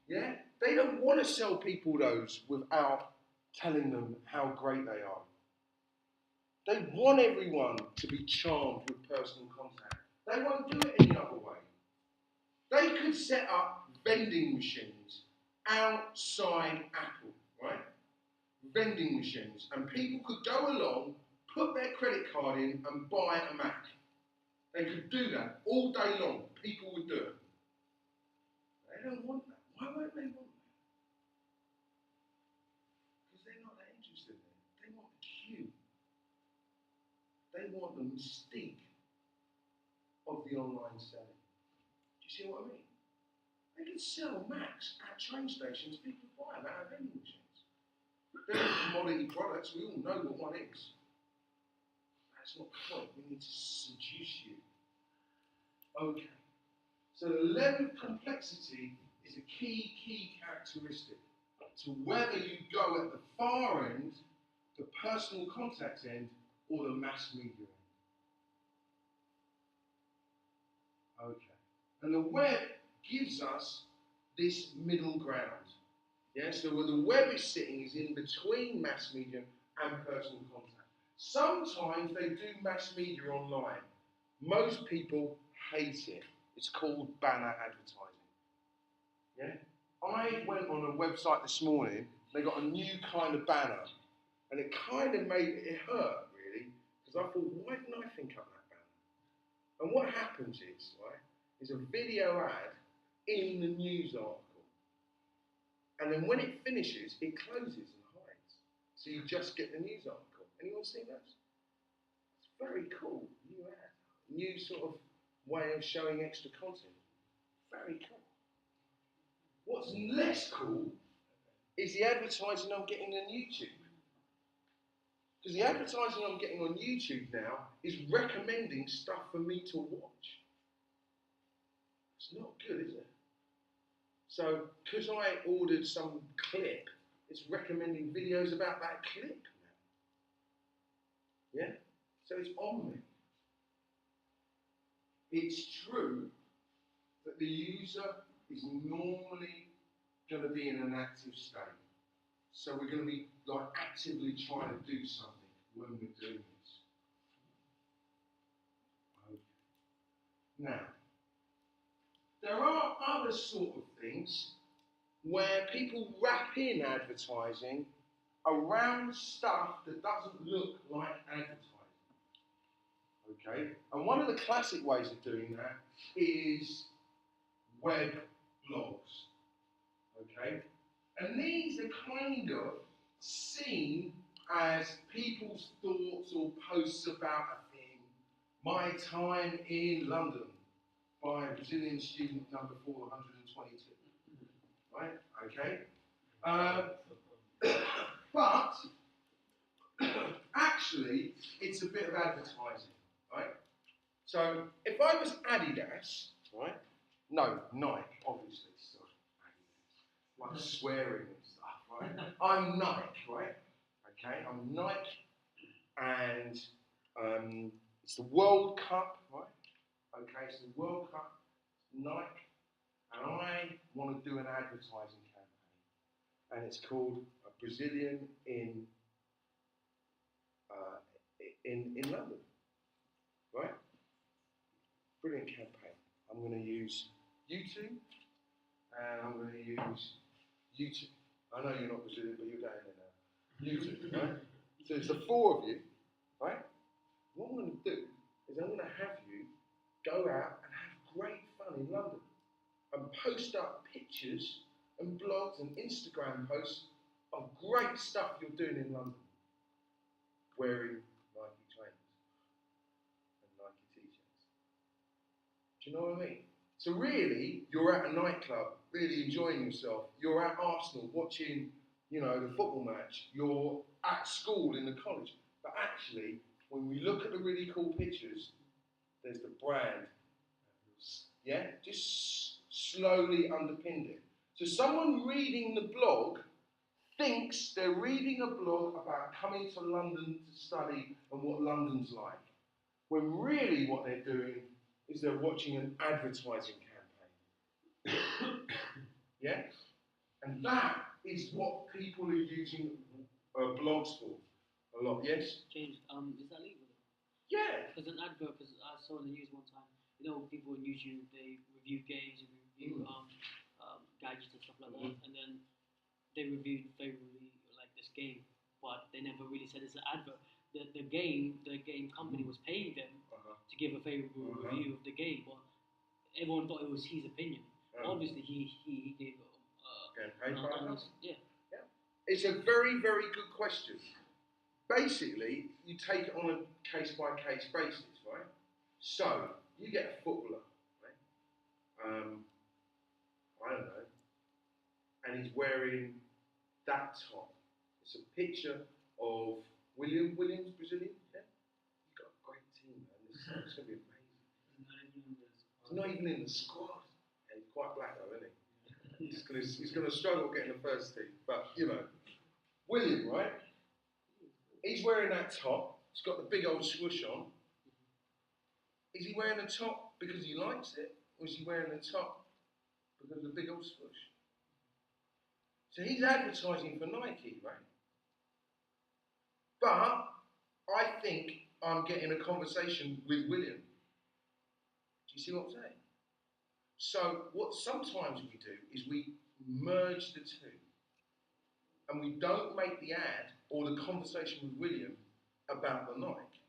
Yeah? They don't want to sell people those without telling them how great they are. They want everyone to be charmed with personal contact. They won't do it any other way. They could set up vending machines outside Apple, right? Vending machines. And people could go along, put their credit card in and buy a Mac. They could do that all day long. People would do it. They don't want that. Why won't they want that? Because they're not that interested in it. They want the cue. They want the mystique of the online selling. Do you see what I mean? They can sell Macs at train stations. People buy them out of vending machines. They're commodity products. We all know what one is. That's not the point. We need to seduce you. Okay. So the level of complexity is a key characteristic to whether you go at the far end, the personal contact end, or the mass media end. Okay. And the web gives us this middle ground. Yeah, so where the web is sitting is in between mass media and personal contact. Sometimes they do mass media online. Most people hate it. It's called banner advertising. Yeah? I went on a website this morning, they got a new kind of banner, and it kind of made it hurt, really, because I thought, why didn't I think up that banner? And what happens is a video ad in the news article. And then when it finishes, it closes and hides. So you just get the news article. Anyone seen that? It's very cool. New ad. New sort of way of showing extra content. Very cool. What's less cool is the advertising I'm getting on YouTube. Because the advertising I'm getting on YouTube now is recommending stuff for me to watch. It's not good, is it? So, because I ordered some clip, it's recommending videos about that clip now. Yeah? So it's on me. It's true that the user is normally going to be in an active state. So we're going to be like actively trying to do something when we're doing this. Okay. Now, there are other sort of things where people wrap in advertising around stuff that doesn't look like advertising. Okay? And one of the classic ways of doing that is web blogs. Okay? And these are kind of seen as people's thoughts or posts about a thing. My time in London by Brazilian student number 422. Right? Okay? But actually, it's a bit of advertising. Right? So if I was Adidas, right? No, Nike, obviously. So, like swearing and stuff, right? I'm Nike, right? Okay, I'm Nike, and it's the World Cup, right? Okay, it's the World Cup, Nike, and I want to do an advertising campaign, and it's called a Brazilian in London, right? Brilliant campaign. I'm going to use YouTube, and I'm going to use YouTube. I know you're not Brazilian, but you're going there now. YouTube, right? So it's the four of you, right? What I'm going to do is I'm going to have you go out and have great fun in London and post up pictures and blogs and Instagram posts of great stuff you're doing in London, wearing Nike trainers and Nike t-shirts. Do you know what I mean? So really, you're at a nightclub, really enjoying yourself. You're at Arsenal watching, you know, the football match. You're at school in the college. But actually, when we look at the really cool pictures, there's the brand. Yeah? Just slowly underpinned it. So someone reading the blog thinks they're reading a blog about coming to London to study and what London's like. When really what they're doing is they're watching an advertising campaign. Yeah? And that is what people are using blogs for a lot. Yes? James, is that legal? Yeah. Because an advert, because I saw in the news one time, you know, people on YouTube, they review games, they review gadgets and stuff like that, and then they reviewed favorably like this game, but they never really said it's an advert. The game company was paying them to give a favorable review of the game, but everyone thought it was his opinion. Obviously, he gave yeah. It's a very, very good question. Basically, you take it on a case-by-case basis, right? So, you get a footballer, right? I don't know, and he's wearing that top. It's a picture of Williams, Brazilian, yeah? He's got a great team, man. It's going to be amazing. He's not even in the squad. Yeah, he's quite black though, isn't he? He's going to struggle getting the first team, but, you know. William, right? He's wearing that top. He's got the big old swoosh on. Is he wearing the top because he likes it? Or is he wearing the top because of the big old swoosh? So he's advertising for Nike, right? But I think I'm getting a conversation with William. Do you see what I'm saying? So what sometimes we do is we merge the two. And we don't make the ad or the conversation with William about the Nike.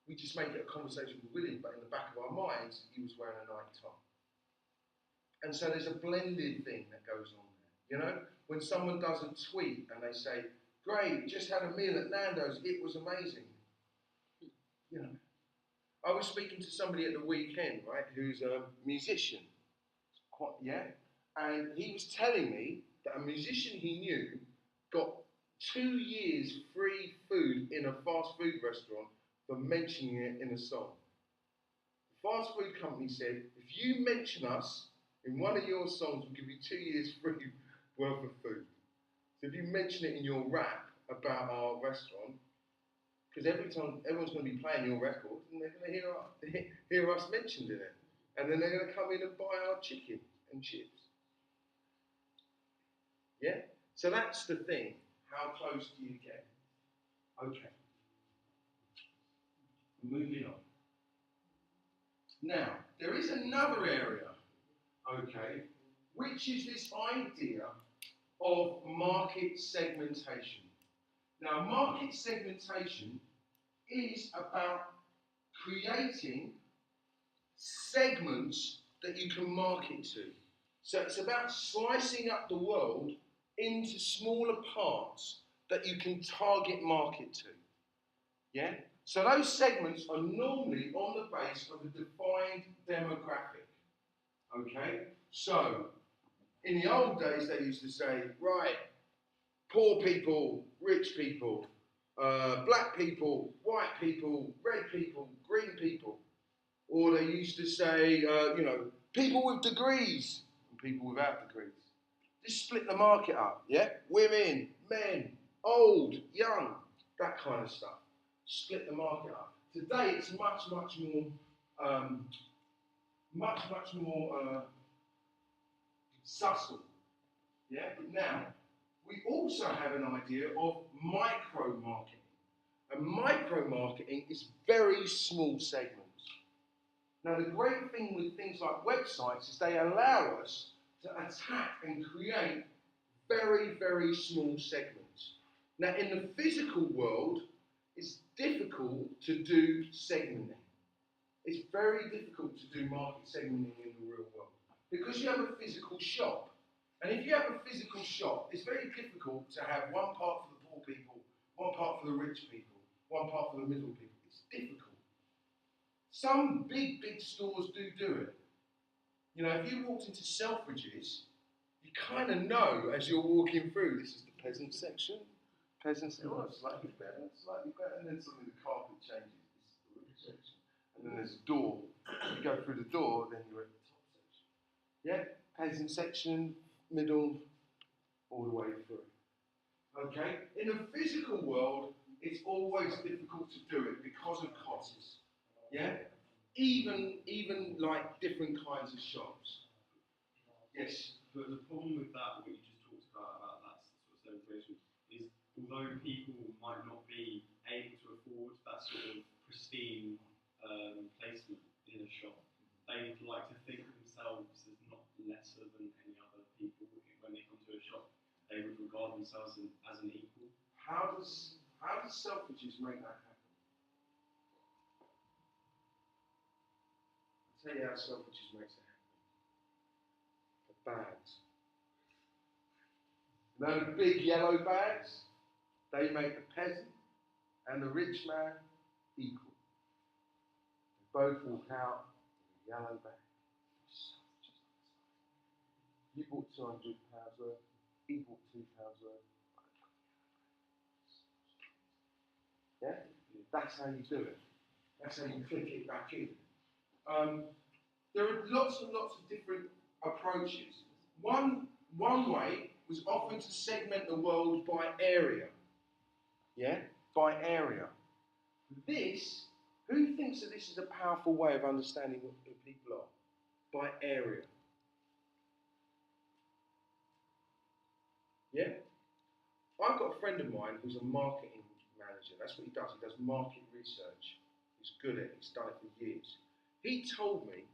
We just make it a conversation with William, but in the back of our minds, he was wearing a Nike top. And so there's a blended thing that goes on there. You know, when someone does a tweet and they say, "Great, just had a meal at Nando's, it was amazing." You know, I was speaking to somebody at the weekend, right, who's a musician. And he was telling me that a musician he knew got 2 years free food in a fast food restaurant for mentioning it in a song. The fast food company said, if you mention us in one of your songs, we'll give you 2 years free worth of food. So if you mention it in your rap about our restaurant, because every time everyone's going to be playing your record, and they're going to hear us mentioned in it. And then they're going to come in and buy our chicken and chips. Yeah? So that's the thing. How close do you get? Okay. Moving on. Now, there is another area, okay, which is this idea of market segmentation. Now, market segmentation is about creating segments that you can market to. So it's about slicing up the world into smaller parts that you can target market to. Yeah? So those segments are normally on the base of a defined demographic. Okay? So, in the old days they used to say, right, poor people, rich people, black people, white people, red people, green people. Or they used to say, people with degrees and people without degrees. Just split the market up, yeah? Women, men, old, young, that kind of stuff. Split the market up. Today it's much more subtle. Yeah? Now, we also have an idea of micro-marketing. And micro-marketing is very small segments. Now, the great thing with things like websites is they allow us to attack and create very, very small segments. Now, in the physical world, it's difficult to do segmenting. It's very difficult to do market segmenting in the real world. Because you have a physical shop, and if you have a physical shop, it's very difficult to have one part for the poor people, one part for the rich people, one part for the middle people. It's difficult. Some big stores do it. You know, if you walked into Selfridges, you kind of know as you're walking through, this is the peasant section. Peasant section, oh, slightly better, and then suddenly the carpet changes. This is the rich section. And then there's a door. You go through the door, then you're at the top section. Yeah? Peasant section, middle, all the way through. Okay? In the physical world, it's always difficult to do it because of costs. Yeah? Even like different kinds of shops. Yes? But the problem with that, what you just talked about that sort of segmentation, is although people might not be able to afford that sort of pristine placement in a shop, they would like to think of themselves as not lesser than any other people when they come to a shop. They would regard themselves as an equal. How does Selfridges make that happen? I'll tell you how Selfridges makes it happen. The bags. You know the big yellow bags? They make the peasant and the rich man equal. They both walk out with a yellow bag. You bought £200 worth, he bought £2 worth. Yeah? That's how you do it. That's how you click it back in. There are lots and lots of different approaches. One way was often to segment the world by area. Yeah? By area. Who thinks that this is a powerful way of understanding who people are? By area. Yeah? I've got a friend of mine who's a marketing manager. That's what he does. He does market research. He's good at it. He's done it for years. He told me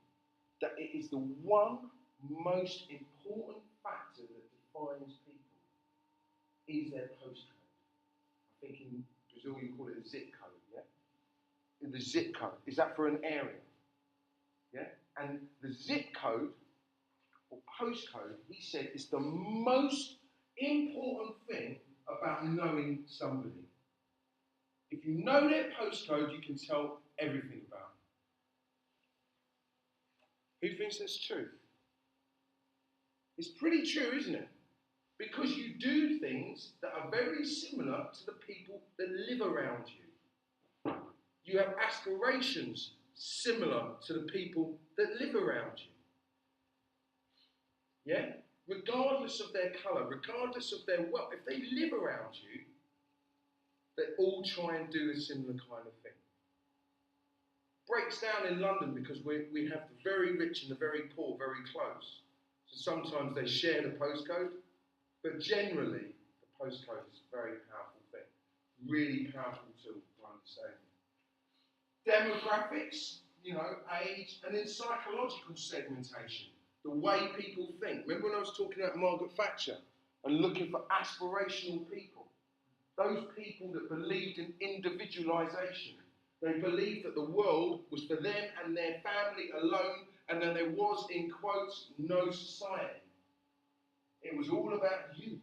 that it is the one most important factor that defines people is their postcode. I think in Brazil you call it a zip code, yeah? The zip code. Is that for an area? Yeah? And the zip code or postcode, he said, is the most important thing about knowing somebody. If you know their postcode, you can tell everything about them. Who thinks that's true? It's pretty true, isn't it? Because you do things that are very similar to the people that live around you. You have aspirations similar to the people that live around you. Yeah? Regardless of their colour, regardless of their wealth, if they live around you, they all try and do a similar kind of thing. Breaks down in London because we have the very rich and the very poor very close. So sometimes they share the postcode, but generally the postcode is a very powerful thing. Really powerful tool for understanding. Demographics, you know, age, and then psychological segmentation. The way people think. Remember when I was talking about Margaret Thatcher and looking for aspirational people? Those people that believed in individualisation. They believed that the world was for them and their family alone, and that there was, in quotes, no society. It was all about you.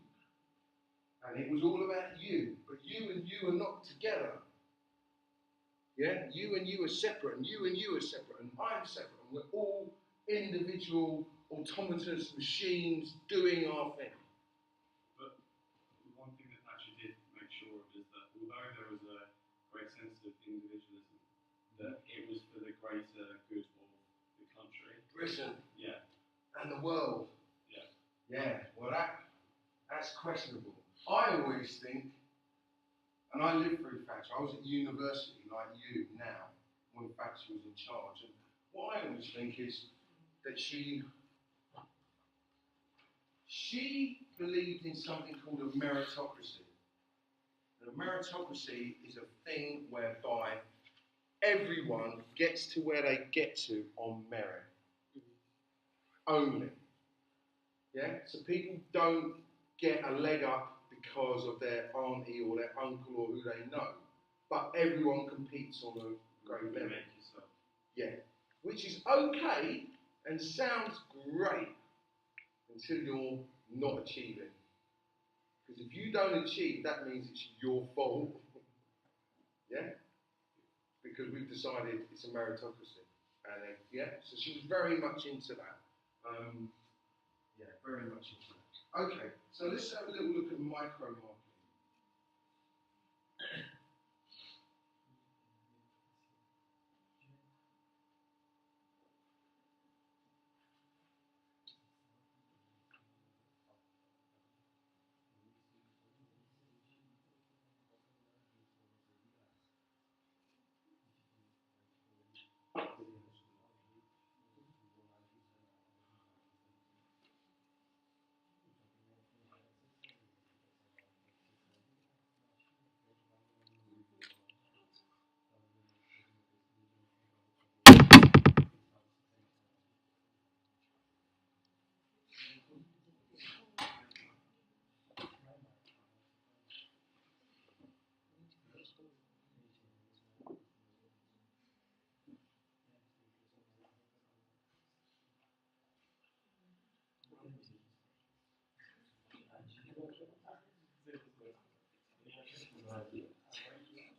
And it was all about you. But you and you are not together. Yeah? You and you are separate, and you are separate, and I'm separate, and we're all individual autonomous machines doing our thing. But one thing that actually did make sure of is that although there was a great sense of individualism, that it was for the greater good of the country. Britain. Yeah. And the world. Yeah. Yeah, well that's questionable. I always think, and I lived through Thatcher, I was at university like you now, when Thatcher was in charge, and what I always think is that she believed in something called a meritocracy. And a meritocracy is a thing whereby everyone gets to where they get to on merit. Only. Yeah? So people don't get a leg up because of their auntie or their uncle or who they know. But everyone competes on a great level. Yeah. Which is okay and sounds great until you're not achieving. Because if you don't achieve, that means it's your fault. Yeah? Because we've decided it's a meritocracy. And yeah, so she was very much into that. Yeah, very much into that. Okay, so let's have a little look at micro marketing.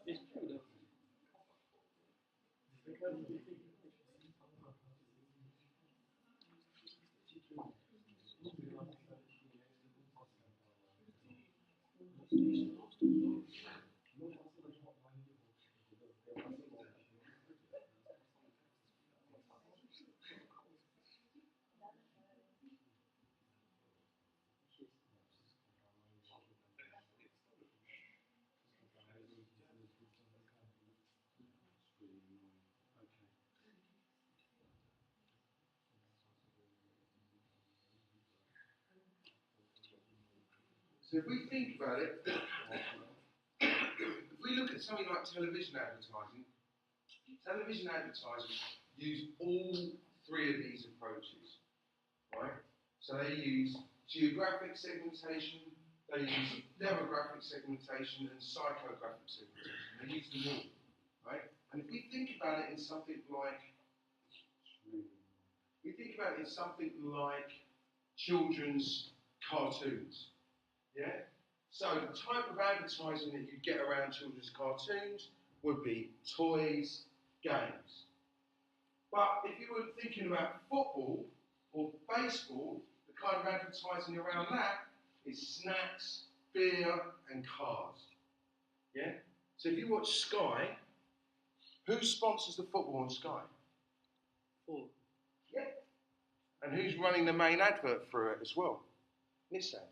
It's true though. So if we think about it, if we look at something like television advertising use all three of these approaches, right? So they use geographic segmentation, they use demographic segmentation, and psychographic segmentation. They use them all, right? And if we think about it in something like, children's cartoons, yeah? So the type of advertising that you get around children's cartoons would be toys, games. But if you were thinking about football or baseball, the kind of advertising around that is snacks, beer, and cars. Yeah? So if you watch Sky, who sponsors the football on Sky? Four. Yeah. And who's running the main advert for it as well? Nissan.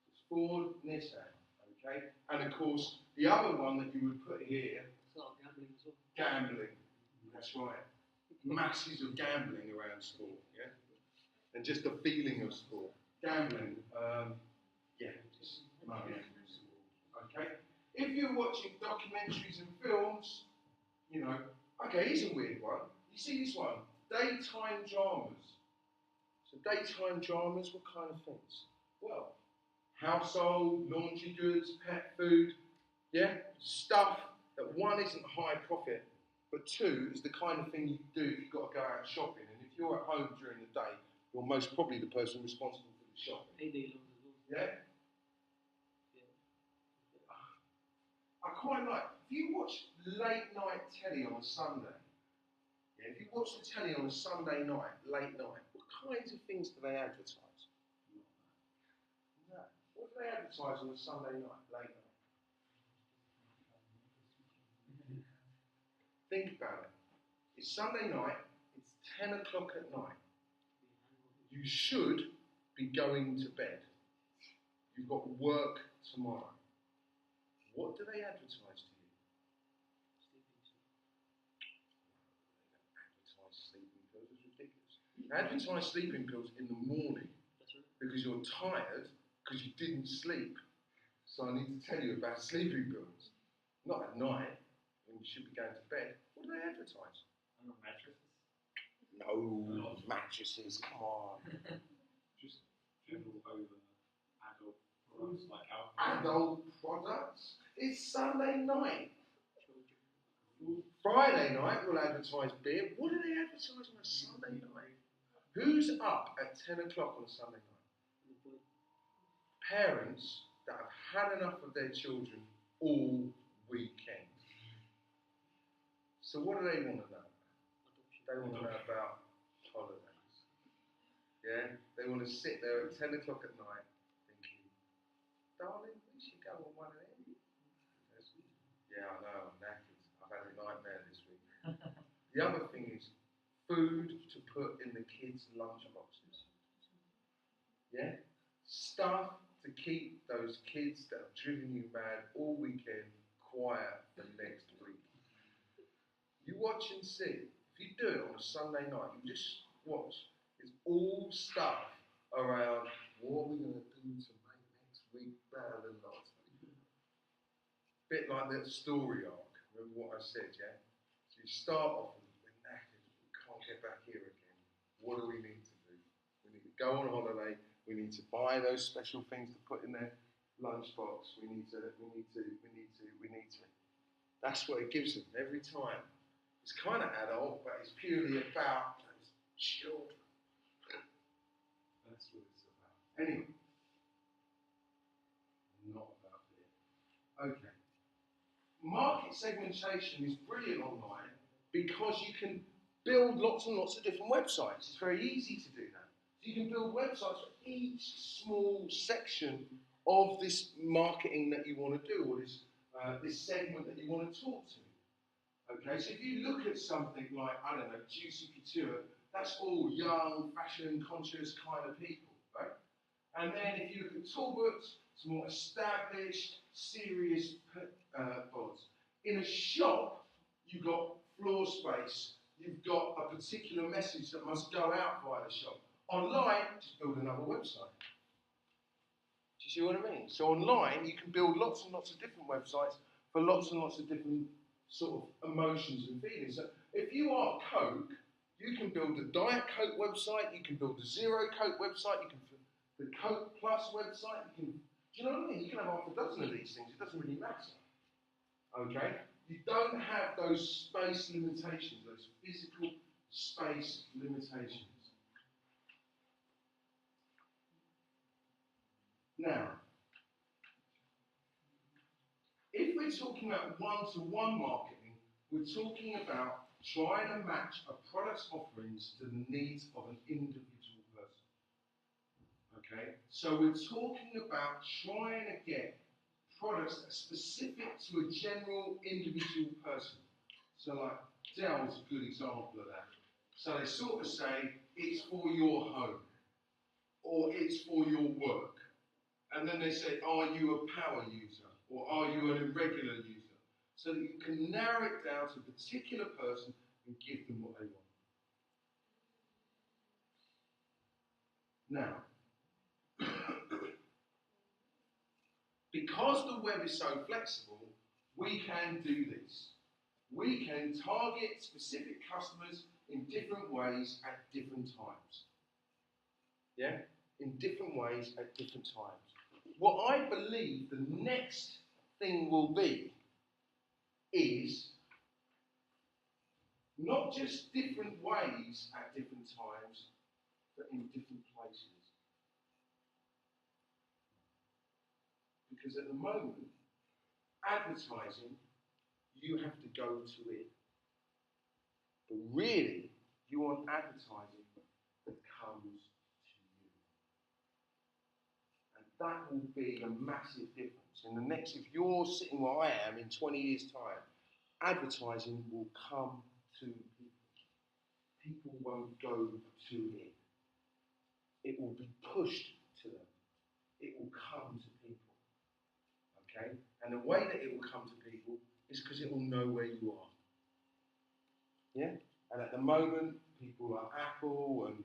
It's Ford, Nissan. Okay? And of course, the other one that you would put here, So gambling as well. gambling. That's right. Masses of gambling around sport, yeah? And just the feeling of sport. Gambling, yeah, just money. Okay? If you're watching documentaries and films, you know, okay, here's a weird one. You see this one? Daytime dramas. So daytime dramas, what kind of things? Well, household, laundry goods, pet food, yeah? Stuff that one isn't high profit, but two is the kind of thing you do if you've got to go out shopping. And if you're at home during the day, you're most probably the person responsible for the shopping. Payday loans as well. Yeah? I quite like, if you watch late night telly on a Sunday, yeah, if you watch the telly on a Sunday night, late night, what kinds of things do they advertise? No. What do they advertise on a Sunday night, late night? Think about it. It's Sunday night, it's 10 o'clock at night. You should be going to bed. You've got work tomorrow. What do they advertise to you? Advertise sleeping pills. It's ridiculous. They advertise sleeping pills in the morning because you're tired because you didn't sleep. So I need to tell you about sleeping pills. Not at night when you should be going to bed. What do they advertise? I don't know, mattresses? No, mattresses, come on. Just general over adult products like alcohol. Adult products? It's Sunday night. Friday night we'll advertise beer. What do they advertise on a Sunday night? Who's up at 10 o'clock on a Sunday night? Parents that have had enough of their children all weekend. So what do they want to know? They want to know about holidays. Yeah? They want to sit there at 10 o'clock at night thinking, darling, we should go on one of them. Yeah, I know, I'm knackered. I've had a nightmare this week. The other thing is food to put in the kids' lunch boxes. Yeah? Stuff to keep those kids that have driven you mad all weekend quiet for next week. You watch and see. If you do it on a Sunday night, you just watch. It's all stuff around what are we going to do to make next week better than last week. Bit like that story arc. Remember what I said, yeah? So you start off and we're knackered. We can't get back here again. What do we need to do? We need to go on holiday. We need to buy those special things to put in their lunchbox. We need to. That's what it gives them every time. It's kind of adult, but it's purely about those children. That's what it's about. Anyway, not about it. Okay. Market segmentation is brilliant online because you can build lots and lots of different websites. It's very easy to do that. So you can build websites for each small section of this marketing that you want to do, or this segment that you want to talk to. Okay, so if you look at something like, I don't know, Juicy Couture, that's all young, fashion-conscious kind of people, right? And then if you look at Talbot, it's more established, serious pods. In a shop, you've got floor space, you've got a particular message that must go out via the shop. Online, just build another website. Do you see what I mean? So online, you can build lots and lots of different websites for lots and lots of different sort of emotions and feelings. So if you are Coke, you can build the Diet Coke website, you can build the Zero Coke website, you can build the Coke Plus website, do you know what I mean? You can have half a dozen of these things, it doesn't really matter. Okay? You don't have those space limitations, those physical space limitations. Now, if we're talking about one-to-one marketing, we're talking about trying to match a product's offerings to the needs of an individual person. Okay? So we're talking about trying to get products that are specific to a general individual person. So like Dell's a good example of that. So they sort of say, it's for your home, or it's for your work. And then they say, are you a power user? Or are you an irregular user? So that you can narrow it down to a particular person and give them what they want. Now, because the web is so flexible, we can do this. We can target specific customers in different ways at different times. Yeah? In different ways at different times. What I believe the next thing will be is not just different ways at different times, but in different places. Because at the moment, advertising, you have to go to it. But really, you want advertising that comes to you. And that will be a massive difference. In the next, if you're sitting where I am in 20 years' time, advertising will come to people. People won't go to it. it will be pushed to them. It will come to people. Okay? And the way that it will come to people is because it will know where you are. Yeah? And at the moment, people like Apple and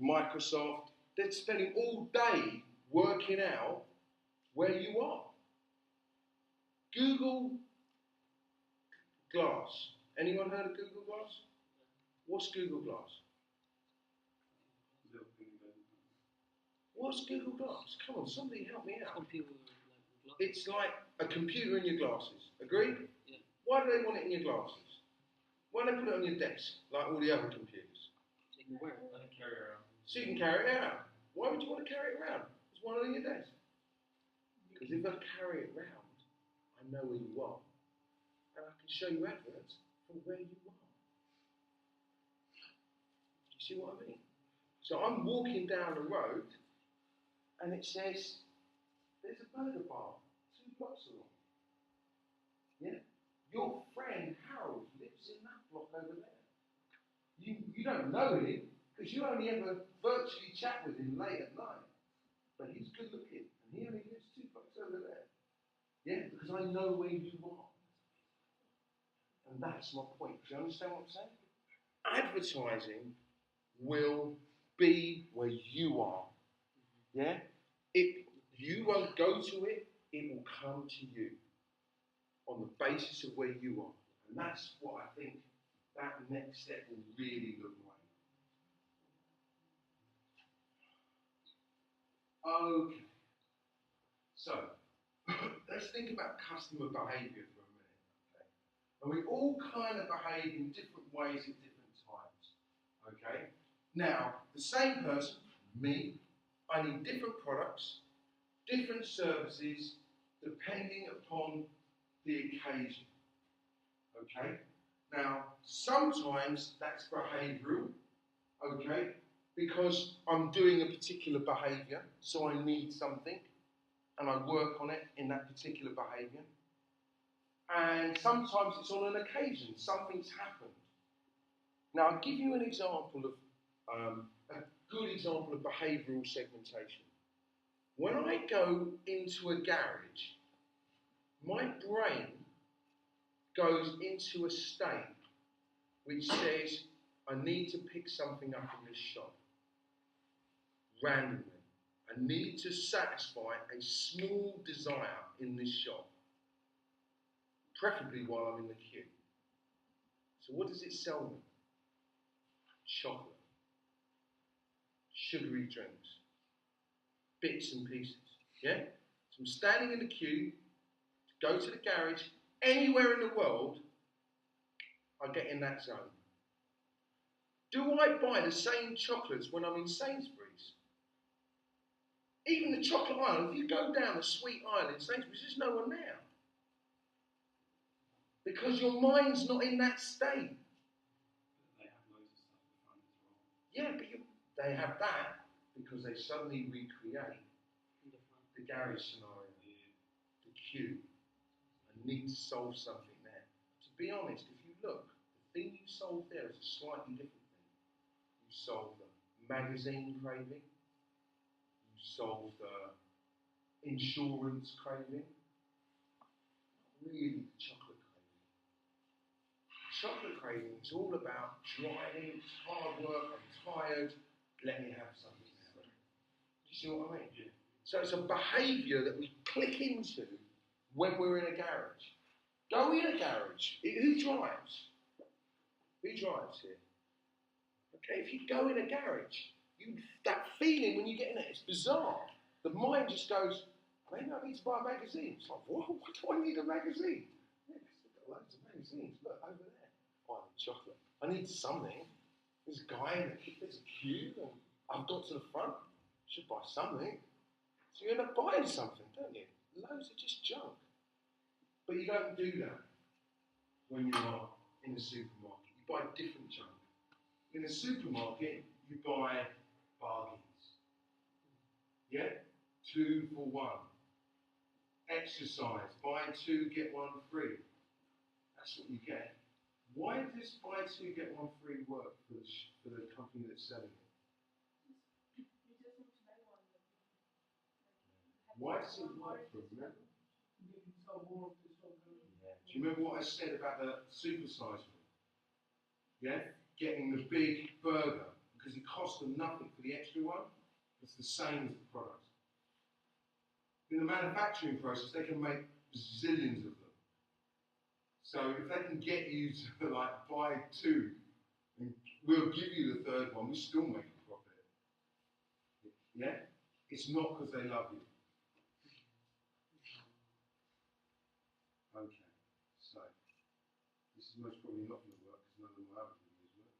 Microsoft, they're spending all day working out where you are. Google Glass. Anyone heard of Google Glass? What's Google Glass? What's Google Glass? Come on, somebody help me out. Some people like It's like a computer in your glasses. Agreed? Yeah. Why do they want it in your glasses? Why don't they put it on your desk like all the other computers? so you can wear it. Let it carry around. So you can carry it around. Why would you want to carry it around? There's one on your desk. Because if I carry it around, I know where you are. And I can show you adverts for where you are. Do you see what I mean? So I'm walking down the road and it says, there's a burger bar 2 blocks along. Yeah? Your friend Harold lives in that block over there. You don't know him because you only ever virtually chat with him late at night. But he's good looking and he only lives 2 blocks over there. Yeah? Because I know where you are. And that's my point. Do you understand what I'm saying? Advertising will be where you are. Yeah? You won't go to it, it will come to you on the basis of where you are. And that's what I think that next step will really look like. Okay. So, let's think about customer behaviour for a minute. Okay? And we all kind of behave in different ways at different times. Okay? Now, the same person, me, I need different products, different services, depending upon the occasion. Okay? Now, sometimes that's behavioural, okay, because I'm doing a particular behaviour, so I need something, and I work on it in that particular behaviour. And sometimes it's on an occasion, something's happened. Now, I'll give you an example of, a good example of behavioural segmentation. When I go into a garage, my brain goes into a state which says, I need to pick something up in this shop. Randomly. I need to satisfy a small desire in this shop. Preferably while I'm in the queue. So what does it sell me? Chocolate. Sugary drinks. Bits and pieces. Yeah? So I'm standing in the queue to go to the garage. Anywhere in the world, I get in that zone. Do I buy the same chocolates when I'm in Sainsbury's? Even the chocolate aisle, if you go down the sweet aisle in Sainsbury's, there's no one there. Because your mind's not in that state. They have loads of stuff at the front as well. Yeah, but they have that because they suddenly recreate the garage scenario, the queue, and need to solve something there. To be honest, if you look, the thing you solve there is a slightly different thing. You solve the magazine craving, you solve the insurance craving, not really the chocolate craving. Chocolate craving is all about driving, it's hard work, I'm tired, let me have something now. Do you see what I mean? Yeah. So it's a behaviour that we click into when we're in a garage. Go in a garage. Who drives? Who drives here? Okay, if you go in a garage, that feeling when you get in it, it's bizarre. The mind just goes, maybe I need to buy a magazine. It's like, why do I need a magazine? Yeah, because I've got loads of magazines. Look, over there. Oh, I need chocolate. I need something. There's a guy in the queue, there's a queue, and I've got to the front. Should buy something. So you end up buying something, don't you? Loads of just junk. But you don't do that when you are in a supermarket. You buy different junk. In a supermarket, you buy bargains. Yeah? 2 for 1. Exercise. Buy 2, get 1 free. That's what you get. Why does buy 2, get 1 free work for the company that's selling it? You Why does it work for them? Remember? You can sell more of this one. Yeah. Do you remember what I said about the supersize me? Yeah? Getting the big burger because it costs them nothing for the extra one. It's the same as the product. In the manufacturing process, they can make zillions of them. So if they can get you to like buy two, and we'll give you the third one, we still make a profit. Yeah? It's not because they love you. Okay, so this is most probably not going to work because none of my other videos work.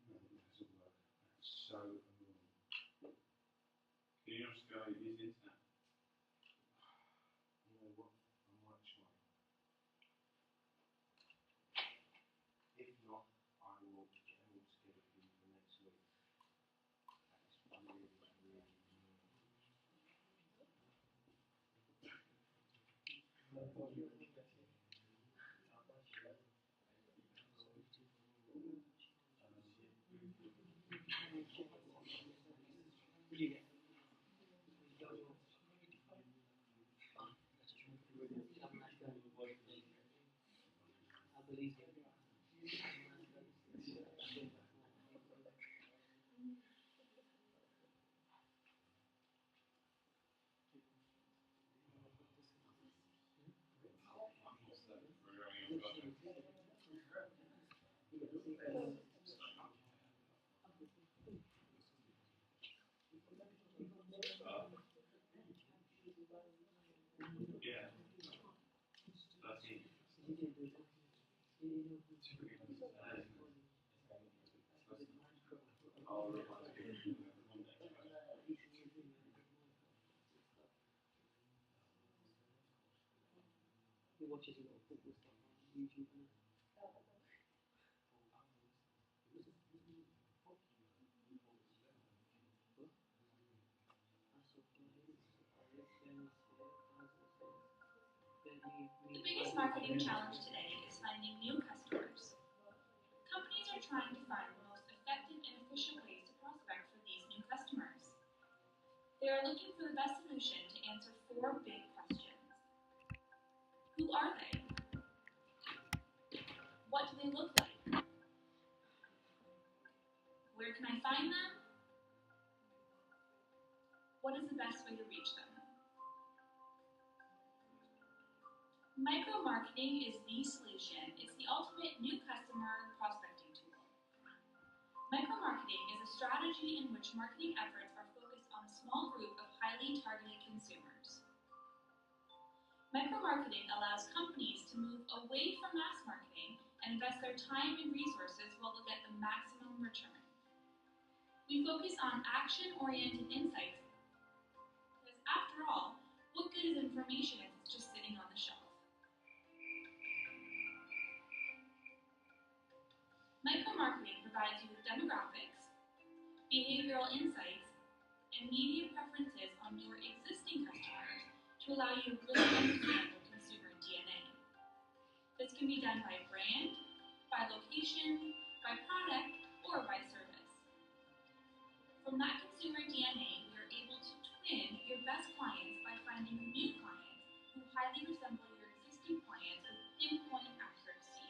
No, it doesn't work. That's so annoying. Can you just go use the internet? You know what? I might try. If not, I will get them all together for you for next week. That is really, really annoying. What do you get? Have a nice day. I believe you. Yeah. 13. I'll remind you. He watches a lot of football stuff on YouTube. The biggest marketing challenge today is finding new customers. Companies are trying to find the most effective and efficient ways to prospect for these new customers. They are looking for the best solution to answer 4 big questions. Who are they? What do they look like? Where can I find them? What is the best way to reach them? Micro-marketing is the solution. It's the ultimate new customer prospecting tool. Micro-marketing is a strategy in which marketing efforts are focused on a small group of highly targeted consumers. Micro-marketing allows companies to move away from mass marketing and invest their time and resources where they'll get the maximum return. We focus on action-oriented insights because, after all, what good is information if it's just sitting on the shelf? Micro-marketing provides you with demographics, behavioral insights, and media preferences on your existing customers to allow you to really understand their consumer DNA. This can be done by brand, by location, by product, or by service. From that consumer DNA, we are able to twin your best clients by finding new clients who highly resemble your existing clients with pinpoint accuracy.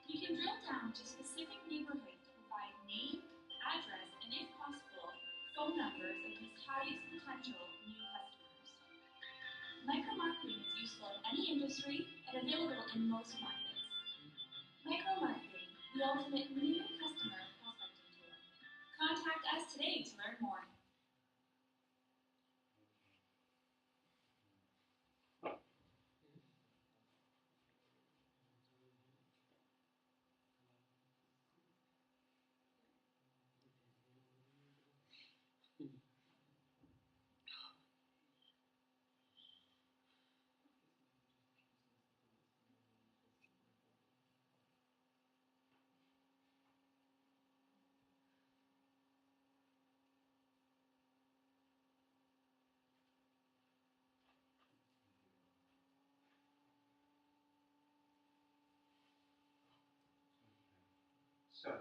We can drill down to specific neighborhoods to provide name, address, and if possible, phone numbers of these highest potential new customers. Micro-marketing is useful in any industry and available in most markets. Micro-marketing, the ultimate new customer prospecting tool. Contact us today to learn more. So,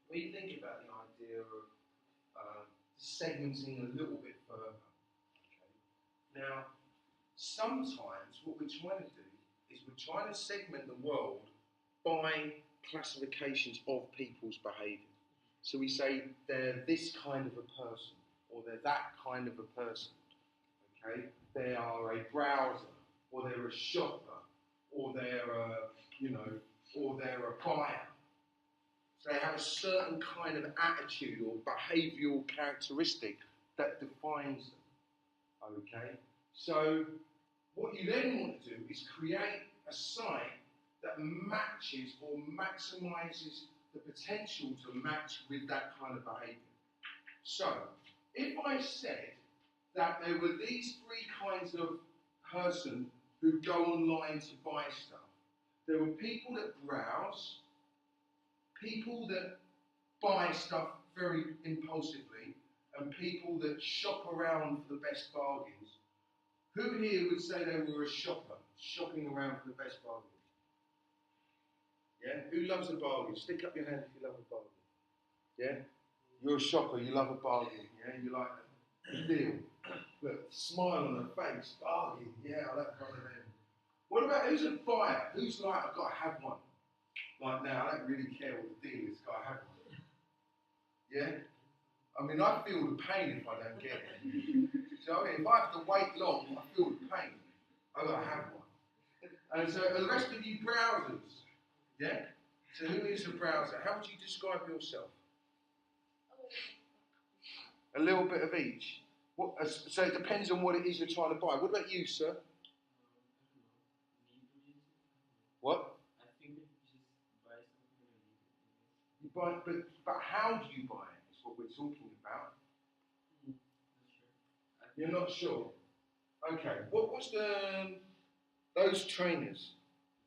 what do you think about the idea of segmenting a little bit further. Okay. Now, sometimes what we're trying to do is we're trying to segment the world by classifications of people's behaviour. So we say they're this kind of a person, or they're that kind of a person. Okay, they are a browser, or they're a shopper, or they're a, or they're a buyer. So they have a certain kind of attitude or behavioural characteristic that defines them. Okay, so what you then want to do is create a site that matches or maximises the potential to match with that kind of behaviour. So, if I said that there were these three kinds of person who go online to buy stuff, there were people that browse, people that buy stuff very impulsively, and people that shop around for the best bargains. Who here would say they were a shopper, shopping around for the best bargains? Yeah? Who loves a bargain? Stick up your hand if you love a bargain. Yeah? You're a shopper, you love a bargain. Yeah? You like a deal. Look, smile on her face. Bargain. Yeah, I like one of them. What about who's a buyer? Who's like, I've got to have one? Like now, I don't really care what the deal is, I've got to have one. Yeah? I mean, I feel the pain if I don't get it. So I mean, if I have to wait long, I feel the pain. I've got to have one. And so the rest of you browsers, yeah? So who is a browser? How would you describe yourself? A little bit of each. So it depends on what it is you're trying to buy. What about you, sir? What? I think you just buy something. You buy, but how do you buy it? Is what we're talking about. You're not sure. Okay. What was those trainers?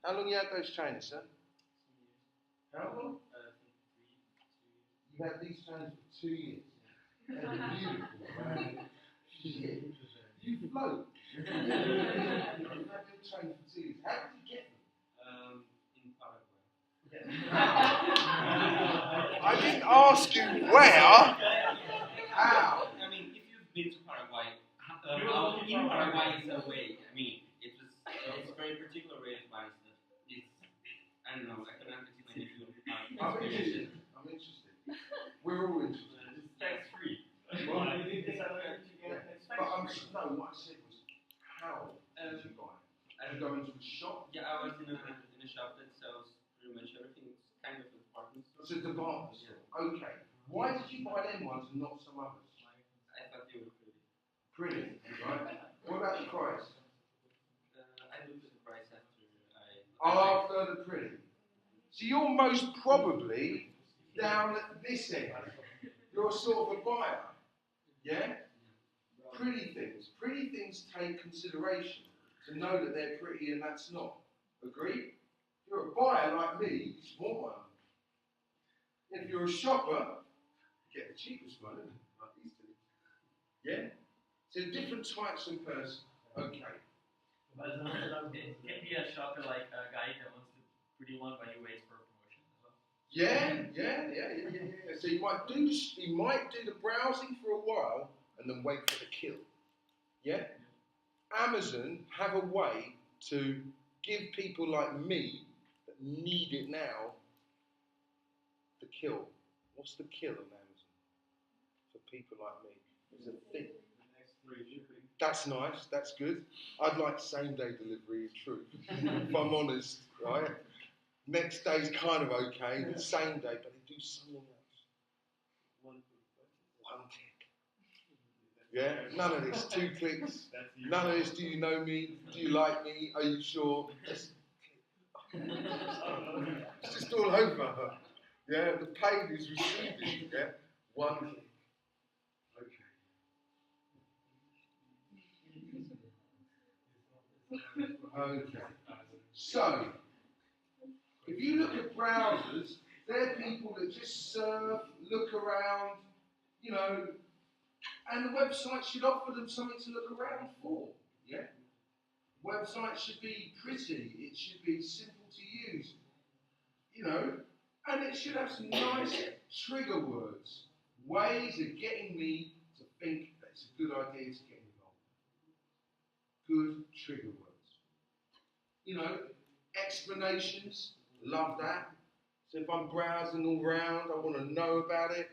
How long you had those trainers, sir? How long? You had these trainers for 2 years. They're beautiful, man. Shit. You float. You had your trainers for 2 years. How did you get them? In Paraguay. I didn't ask you where. How? I mean, if you've been to Paraguay, in Paraguay is a way. I mean, it's a very particular way of buying stuff. It's, I don't know, I cannot explain if you I'm interested. I'm interested. We're all interested. It's tax free. Right. But no, what I said was, how did you buy it? Did you go into a shop? Yeah, I was in a shop that sells pretty much everything. It's kind of a department store. It's a department store. Okay. Why did you buy them ones and not some others? I thought they were pretty. Pretty, right? What about the price? I looked at the price after After the pretty. So you're most probably down at this end. You're sort of a buyer. Yeah? Pretty things take consideration to know that they're pretty and that's not. Agree? If you're a buyer like me, you just want one. If you're a shopper, get the cheapest one, isn't it? Like these two. Yeah? So different types of person. Okay. But it can be a shopper like a guy that wants the pretty one but he waits for a promotion as well. Yeah. So you might do the browsing for a while and then wait for the kill. Yeah? Amazon have a way to give people like me that need it now the kill. What's the kill on Amazon? For people like me. It's a thing. The next 3 shipping. That's nice, that's good. I'd like same day delivery in truth. If I'm honest, right? Next day's kind of okay, but same day, but they do something else. One click. Yeah? None of this. 2 clicks. None of this, do you know me? Do you like me? Are you sure? Just it's just all over. Yeah? The pain is receiving. Yeah? 1 click. Okay. So, if you look at browsers, they're people that just surf, look around, and the website should offer them something to look around for. Yeah? Website should be pretty, it should be simple to use, and it should have some nice trigger words, ways of getting me to think that it's a good idea to get involved. Good trigger words. You know, explanations, love that. So if I'm browsing all around, I want to know about it.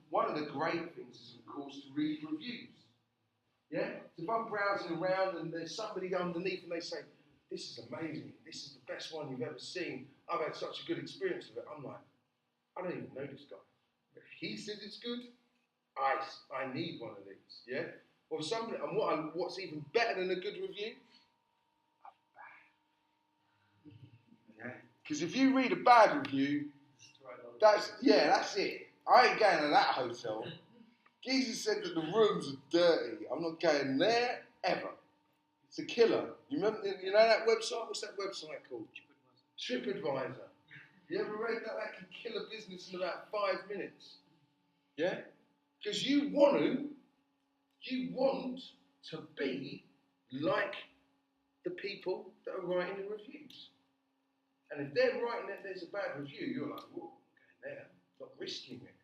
One of the great things is, of course, to read reviews. Yeah? So if I'm browsing around and there's somebody underneath and they say, this is amazing, this is the best one you've ever seen, I've had such a good experience with it, I'm like, I don't even know this guy. If he says it's good, I need one of these, yeah? Or somebody, and what's even better than a good review? A bad. Yeah? Because if you read a bad review, that's it. I ain't going to that hotel. Jesus said that the rooms are dirty. I'm not going there ever. It's a killer. You know that website? What's that website called? TripAdvisor. You ever read that? That can kill a business in about 5 minutes. Yeah? Because you want to be like the people that are writing the reviews. And if they're writing that there's a bad review, you're like, whoa, okay, there, not risking it.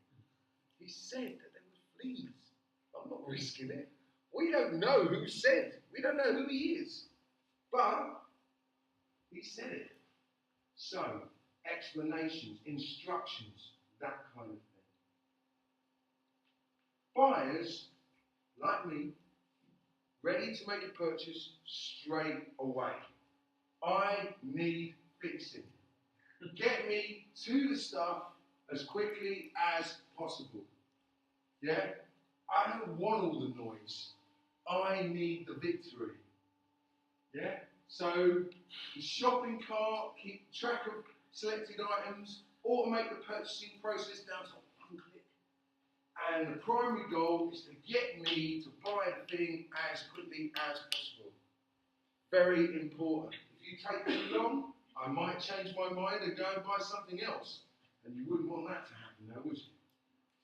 He said that there were fleas. I'm not risking it. We don't know who said. We don't know who he is. But he said it. So, explanations, instructions, that kind of thing. Buyers, like me, ready to make a purchase straight away. I need fixing. Get me to the stuff as quickly as possible. Yeah? I don't want all the noise. I need the victory. Yeah? So, the shopping cart, keep track of selected items, automate the purchasing process down to one click. And the primary goal is to get me to buy the thing as quickly as possible. Very important. If you take too long, I might change my mind and go and buy something else. And you wouldn't want that to happen now, would you?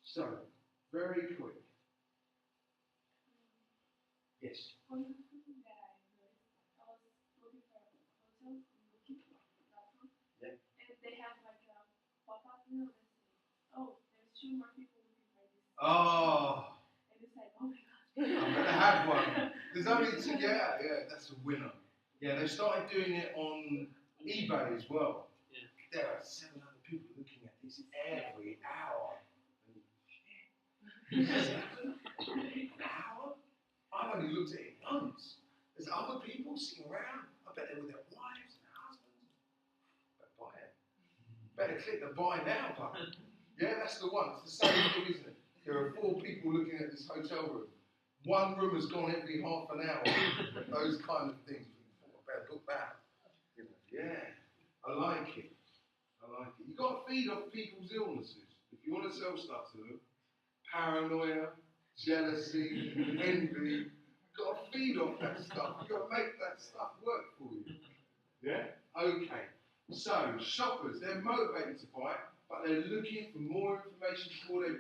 So, very quick. Yes? One thing that I noticed, I was looking for a hotel on booking.com, Yeah. and they have like a pop-up, that says, oh, there's 2 more people looking for this. Oh! And it's like, oh my god. I'm going to have one. There's only 2, yeah, that's a winner. Yeah, they started doing it on eBay as well. Yeah. There are 700 people looking at this every hour. An hour? I've only looked at it once. There's other people sitting around. I bet they're with their wives and their husbands. Better buy it. Better click the buy now button. Yeah, that's the one. It's the same thing, isn't it? There are 4 people looking at this hotel room. 1 room has gone every half an hour. Those kind of things. I better book that. You know, yeah, I like it. You've got to feed off people's illnesses. If you want to sell stuff to them, paranoia, jealousy, envy, you've got to feed off that stuff. You've got to make that stuff work for you. Yeah? Okay. So, shoppers, they're motivated to buy, but they're looking for more information before they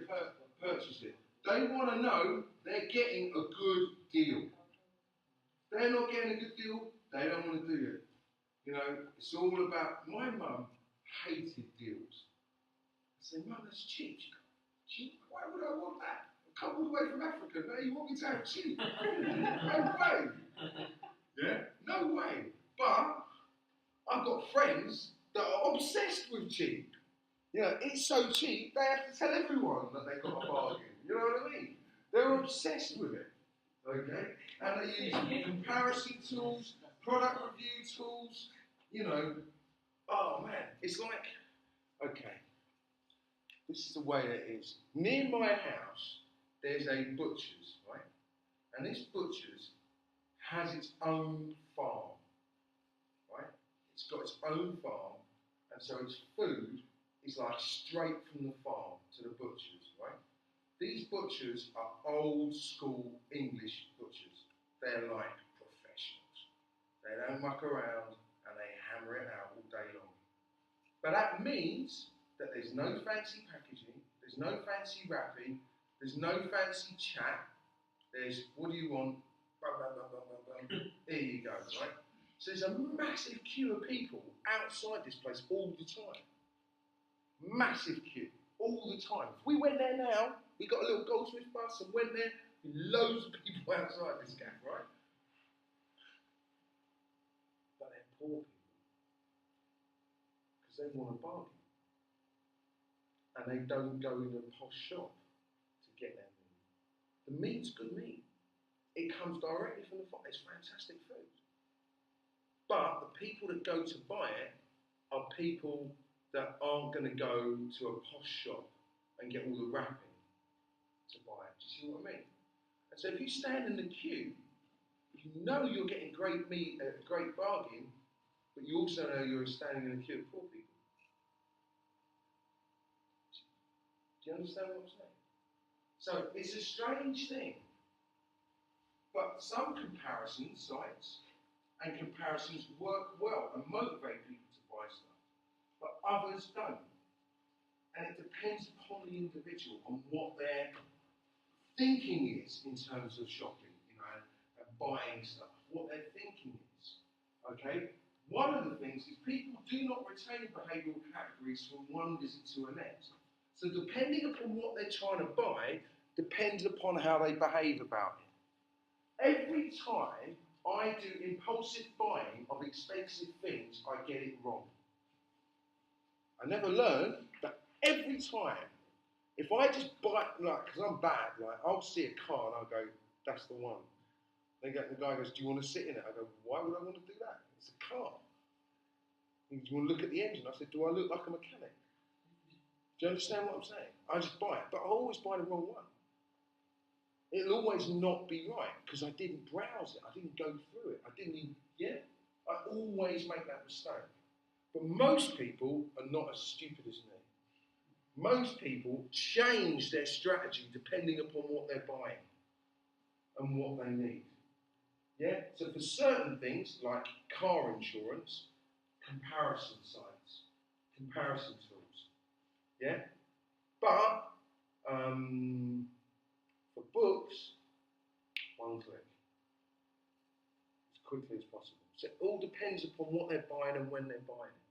purchase it. They want to know they're getting a good deal. If they're not getting a good deal, they don't want to do it. You know, it's all about, my mum hated deals. I said, Mum, that's cheap. Cheap? Why would I want that? I come all the way from Africa, now you want me to have cheap? No way. Yeah? No way. But I've got friends that are obsessed with cheap. You know, it's so cheap, they have to tell everyone that they got a bargain. You know what I mean? They're obsessed with it. Okay? And they use comparison tools, product review tools, you know. Oh man, it's like, okay, this is the way it is. Near my house, there's a butcher's, right? And this butcher's has its own farm, right? It's got its own farm, and so its food is like straight from the farm to the butcher's, right? These butchers are old school English butchers. They're like professionals. They don't muck around and they hammer it out all day long. But that means that there's no fancy packaging, there's no fancy wrapping, there's no fancy chat. There's, what do you want? Bum, bum, bum, bum, bum, bum. There you go, right? So there's a massive queue of people outside this place all the time. Massive queue, all the time. If we went there now, we got a little goldsmith bus and went there, Loads of people outside this gap, right? But they're poor people because they want a bargain. And they don't go in a posh shop to get their meat. The meat's good meat. It comes directly from the farm. It's fantastic food. But the people that go to buy it are people that aren't going to go to a posh shop and get all the wrapping to buy it. Do you see what I mean? And so if you stand in the queue, you know you're getting great meat at a great bargain, but you also know you're standing in a queue of poor people. Do you understand what I'm saying? So it's a strange thing. But some comparison sites and comparisons work well and motivate people to buy stuff. But others don't. And it depends upon the individual on what their thinking is in terms of shopping, and buying stuff, what their thinking is. Okay? One of the things is people do not retain behavioural categories from one visit to a next. So depending upon what they're trying to buy, depends upon how they behave about it. Every time I do impulsive buying of expensive things, I get it wrong. I never learned that every time, if I just buy, because I'm bad, I'll see a car and I'll go, that's the one. Then the guy goes, do you want to sit in it? I go, why would I want to do that? It's a car. Do you want to look at the engine? I said, do I look like a mechanic? Do you understand what I'm saying? I just buy it, but I always buy the wrong one. It'll always not be right because I didn't browse it. I didn't go through it. I always make that mistake. But most people are not as stupid as me. Most people change their strategy depending upon what they're buying and what they need. Yeah? So for certain things like car insurance, comparison sites, comparison tools. Yeah? But for books, one click. As quickly as possible. So it all depends upon what they're buying and when they're buying it.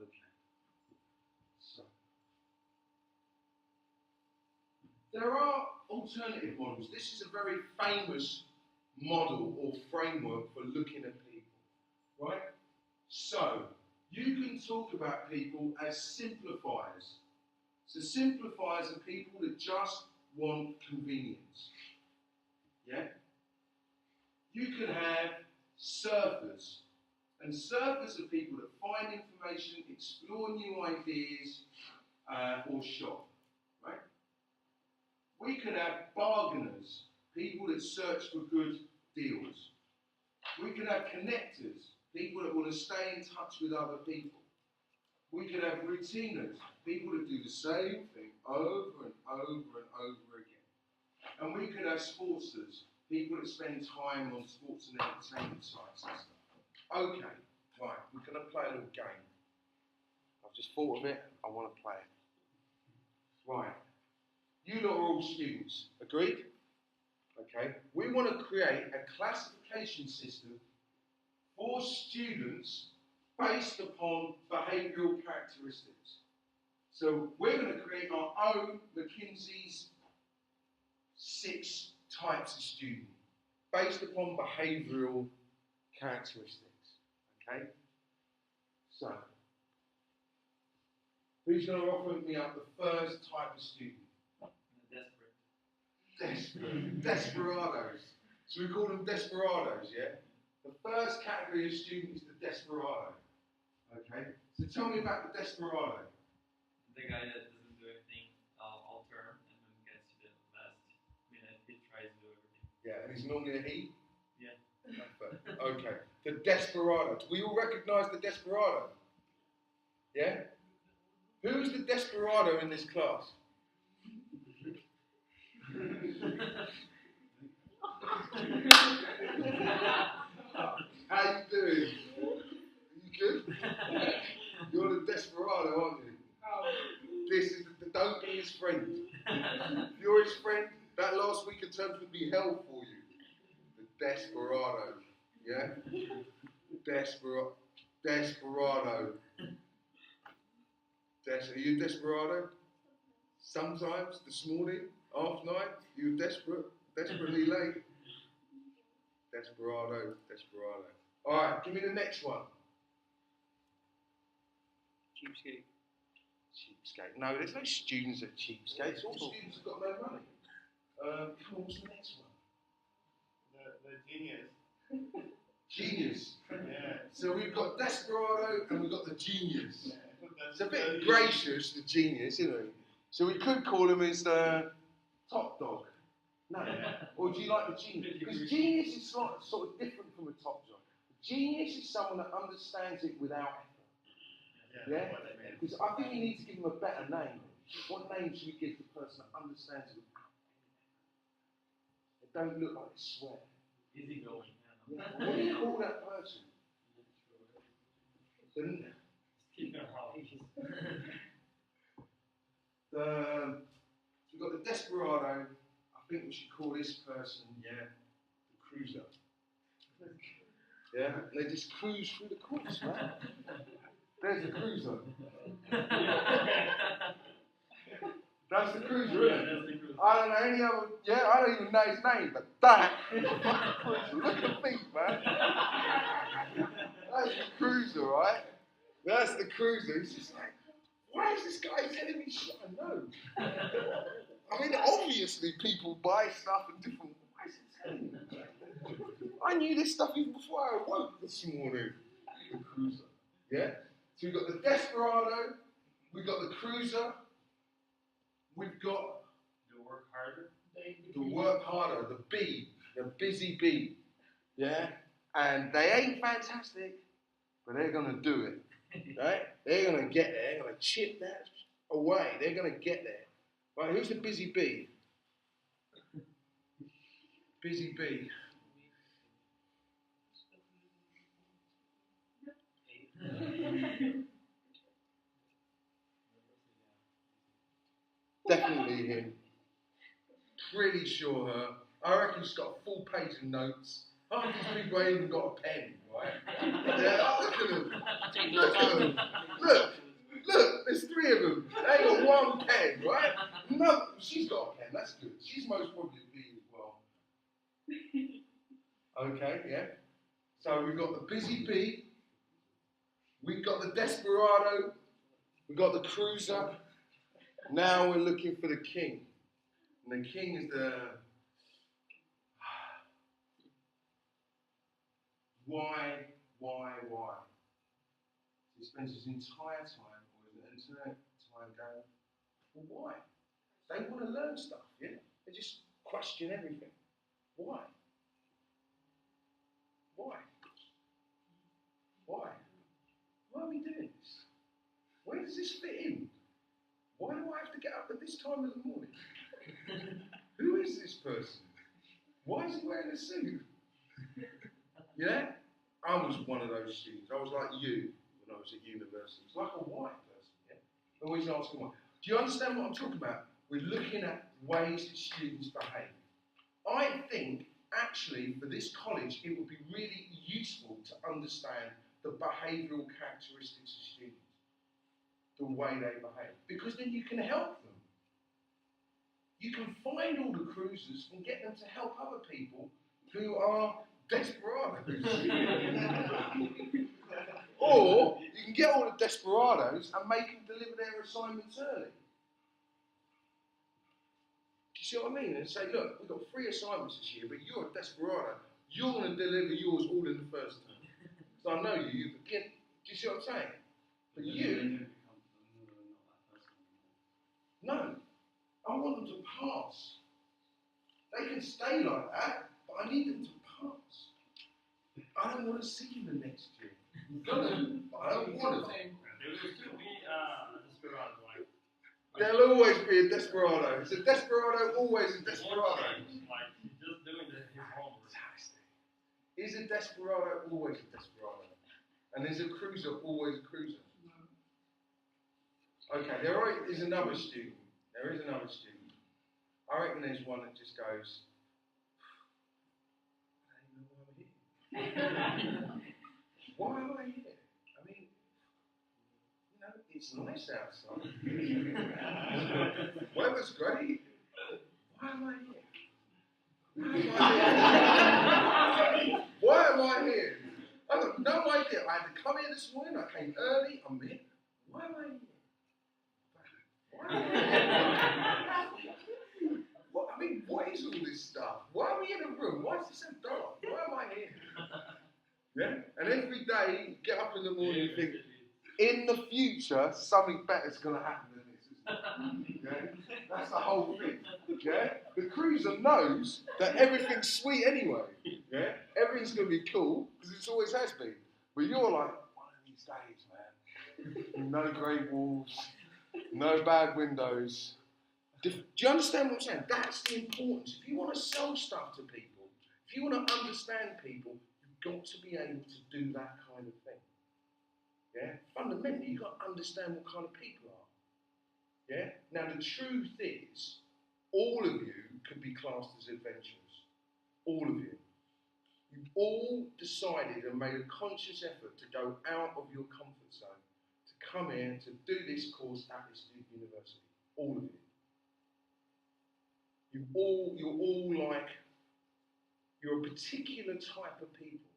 Okay. So there are alternative models. This is a very famous model or framework for looking at people. Right? So you can talk about people as simplifiers. So simplifiers are people that just want convenience. Yeah? You can have surfers. And surfers are people that find information, explore new ideas, or shop. Right? We can have bargainers, people that search for good deals. We can have connectors, people that want to stay in touch with other people. We can have routiners, people that do the same thing over and over and over again. And we could have sportsters, people that spend time on sports and entertainment sites and stuff. Okay, right, we're going to play a little game. I've just thought of it, I want to play it. Right, you lot are all students, agreed? Okay, we want to create a classification system for students based upon behavioural characteristics. So we're going to create our own McKinsey's 6 types of student based upon behavioural characteristics. Okay? So, who's going to offer me up the first type of student? Desperate. Desperados. So we call them desperados, yeah? The first category of student is the desperado. Okay? So tell me about the desperado. The guy that doesn't do anything all term and then gets to the last minute, he tries to do everything. Yeah, and he's normally a he? Yeah. Okay. The desperado. Do we all recognise the desperado? Yeah? Who's the desperado in this class? How you doing? You good? You're the desperado, aren't you? This is don't be his friend. If you're his friend, that last week of terms would be hell for you. The desperado. Yeah? Desperado. Are you a desperado? Sometimes, this morning, Half 9, you desperate, desperately late. Desperado, desperado. Alright, give me the next one. Cheapskate. Cheapskate. No, there's no students at cheapskates. All students have got no money. Come on, what's the next one? The genius. Genius. Yeah. So we've got desperado and we've got the genius. Yeah. It's a bit gracious, the genius, isn't it? So we could call him as the top dog. No. Or do you like the genius? Because genius is sort of different from a top dog. Genius is someone that understands it without effort. Yeah? Because I think you need to give him a better name. What name should we give the person that understands it without effort? They don't look like they swear. Easy going. Yeah. What do you call that person? Keep your heart. We've got the desperado. I think we should call this person, the cruiser. Yeah, they just cruise through the course, man. There's the cruiser. That's the cruiser, isn't it? I don't know any other. Yeah, I don't even know his name, but that is the fucking cruiser. Look at the feet, man. That's the cruiser, right? That's the cruiser. He's just like, why is this guy telling me shit I know? I mean, obviously people buy stuff in different ways. Why is he telling me? I knew this stuff even before I awoke this morning. The cruiser. Yeah? So we've got the desperado, we've got the cruiser, we've got The work harder. the work harder, the bee, the busy bee. Yeah? And they ain't fantastic, but they're going to do it. Right? They're going to get there. They're going to chip that away. They're going to get there. Right? Who's the busy bee? Busy bee. Definitely him. Pretty sure her. I reckon she's got a full page of notes. Half these people ain't even got a pen, right? Yeah, look at them. Look at them. Look, there's 3 of them. They ain't got one pen, right? No, she's got a pen, that's good. She's most probably a bee as well. Okay, yeah. So we've got the busy bee, we've got the desperado, we've got the cruiser. Now we're looking for the king. And the king is the why? He spends his entire time, or his entire time going, well, why? They want to learn stuff, yeah? They just question everything. Why? Why? Why? Why are we doing this? Where does this fit in? Why do I have to get up at this time in the morning? Who is this person? Why is he wearing a suit? Yeah? I was one of those students. I was like you when I was at university. It's like a white person, yeah? Always asking why. Do you understand what I'm talking about? We're looking at ways that students behave. I think, actually, for this college, it would be really useful to understand the behavioural characteristics of students, the way they behave, because then you can help them. You can find all the cruisers and get them to help other people who are desperados. Or you can get all the desperados and make them deliver their assignments early. Do you see what I mean? And say, look, we've got 3 assignments this year, but you're a desperado. You're going to deliver yours all in the first term. So I know you begin. Do you see what I'm saying? But you, no. I want them to pass. They can stay like that, but I need them to pass. I don't want to see you the next year. But I don't want to. There will still be a desperado, like. There'll always be a desperado. It's a desperado, always a desperado. Like, he's just doing his homework. Fantastic. Is a desperado always a desperado? And is a cruiser always a cruiser? Okay, there is another student. There is another student. I reckon there's one that just goes, I don't even know why I'm here. Why am I here? I mean, you know, it's nice outside. Weather's great. am I here? Why am I here? I've got no idea. I had to come here this morning. I came early. I'm here. Why am I here? Why am I here? What, I mean, what is all this stuff? Why are we in a room? Why is it so dark? Why am I here? Yeah? And every day, you get up in the morning and think, in the future, something better's going to happen than this, isn't it? Yeah? That's the whole thing. Yeah? The cruiser knows that everything's sweet anyway. Yeah? Everything's going to be cool, because it always has been. But you're like, one of these days, man. No grey walls, no bad windows. Do you understand what I'm saying? That's the importance. If you want to sell stuff to people, if you want to understand people, you've got to be able to do that kind of thing. Yeah? Fundamentally, you've got to understand what kind of people are. Yeah? Now, the truth is, all of you could be classed as adventurers. All of you. You've all decided and made a conscious effort to go out of your comfort zone, to come here, to do this course at this university. All of you. You're a particular type of people.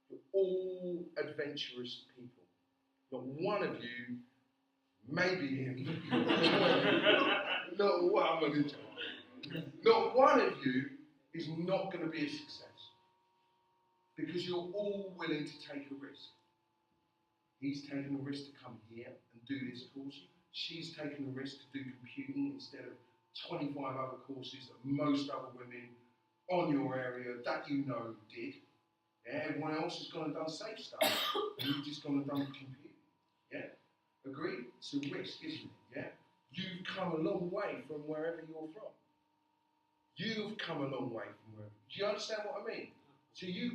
You're all adventurous people. Not one of you, maybe him, not one of you is not going to be a success. Because you're all willing to take a risk. He's taken a risk to come here and do this course. She's taken a risk to do computing instead of 25 other courses that most other women on your area that you know did. Yeah, everyone else has gone and done safe stuff. And you've just gone and done computing. Yeah? Agreed? It's a risk, isn't it? Yeah? You've come a long way from wherever you're from. You've come a long way from wherever. Do you understand what I mean? So you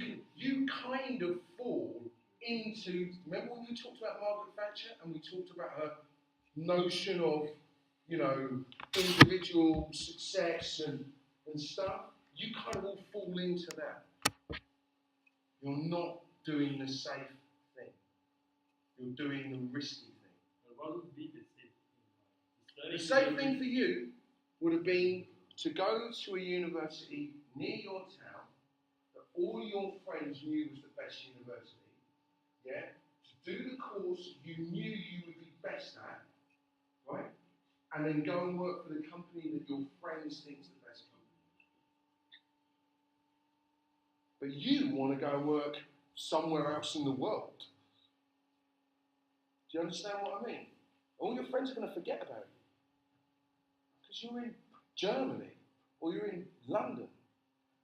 kind of fall into, remember when we talked about Margaret Thatcher and we talked about her notion of, you know, individual success and stuff? You kind of all fall into that. You're not doing the safe thing. You're doing the risky thing. But what would be the safe thing? The safe thing for you would have been to go to a university near your town that all your friends knew was the best university, yeah? To do the course you knew you would be best at, right? And then go and work for the company that your friends think is the best company. But you want to go and work somewhere else in the world. Do you understand what I mean? All your friends are going to forget about you. Because you're in Germany, or you're in London,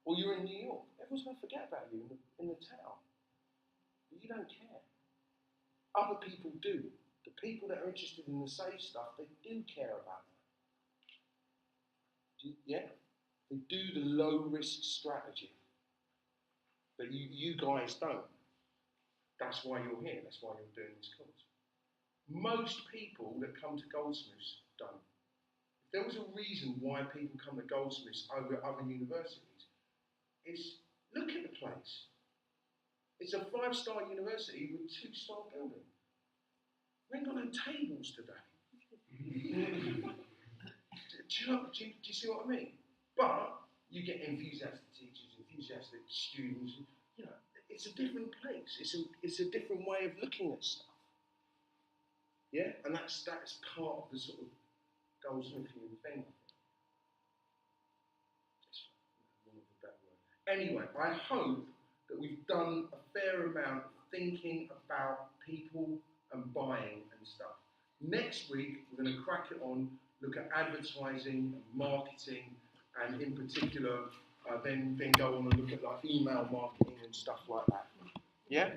or you're in New York. Everyone's going to forget about you in the town. But you don't care. Other people do. The people that are interested in the safe stuff, they do care about that. Yeah? They do the low-risk strategy. But you guys don't. That's why you're here. That's why you're doing this course. Most people that come to Goldsmiths don't. If there was a reason why people come to Goldsmiths over other universities, it's look at the place. It's a 5-star university with 2-star building. We ain't got no tables today. Do you see what I mean? But you get enthusiastic teachers, enthusiastic students. You know, it's a different place. It's a different way of looking at stuff. Yeah, and that's part of the sort of Goldsmithian thing. Anyway, I hope that we've done a fair amount of thinking about people and buying and stuff. Next week, we're going to crack it on, look at advertising and marketing, and in particular, then go on and look at like email marketing and stuff like that. Yeah?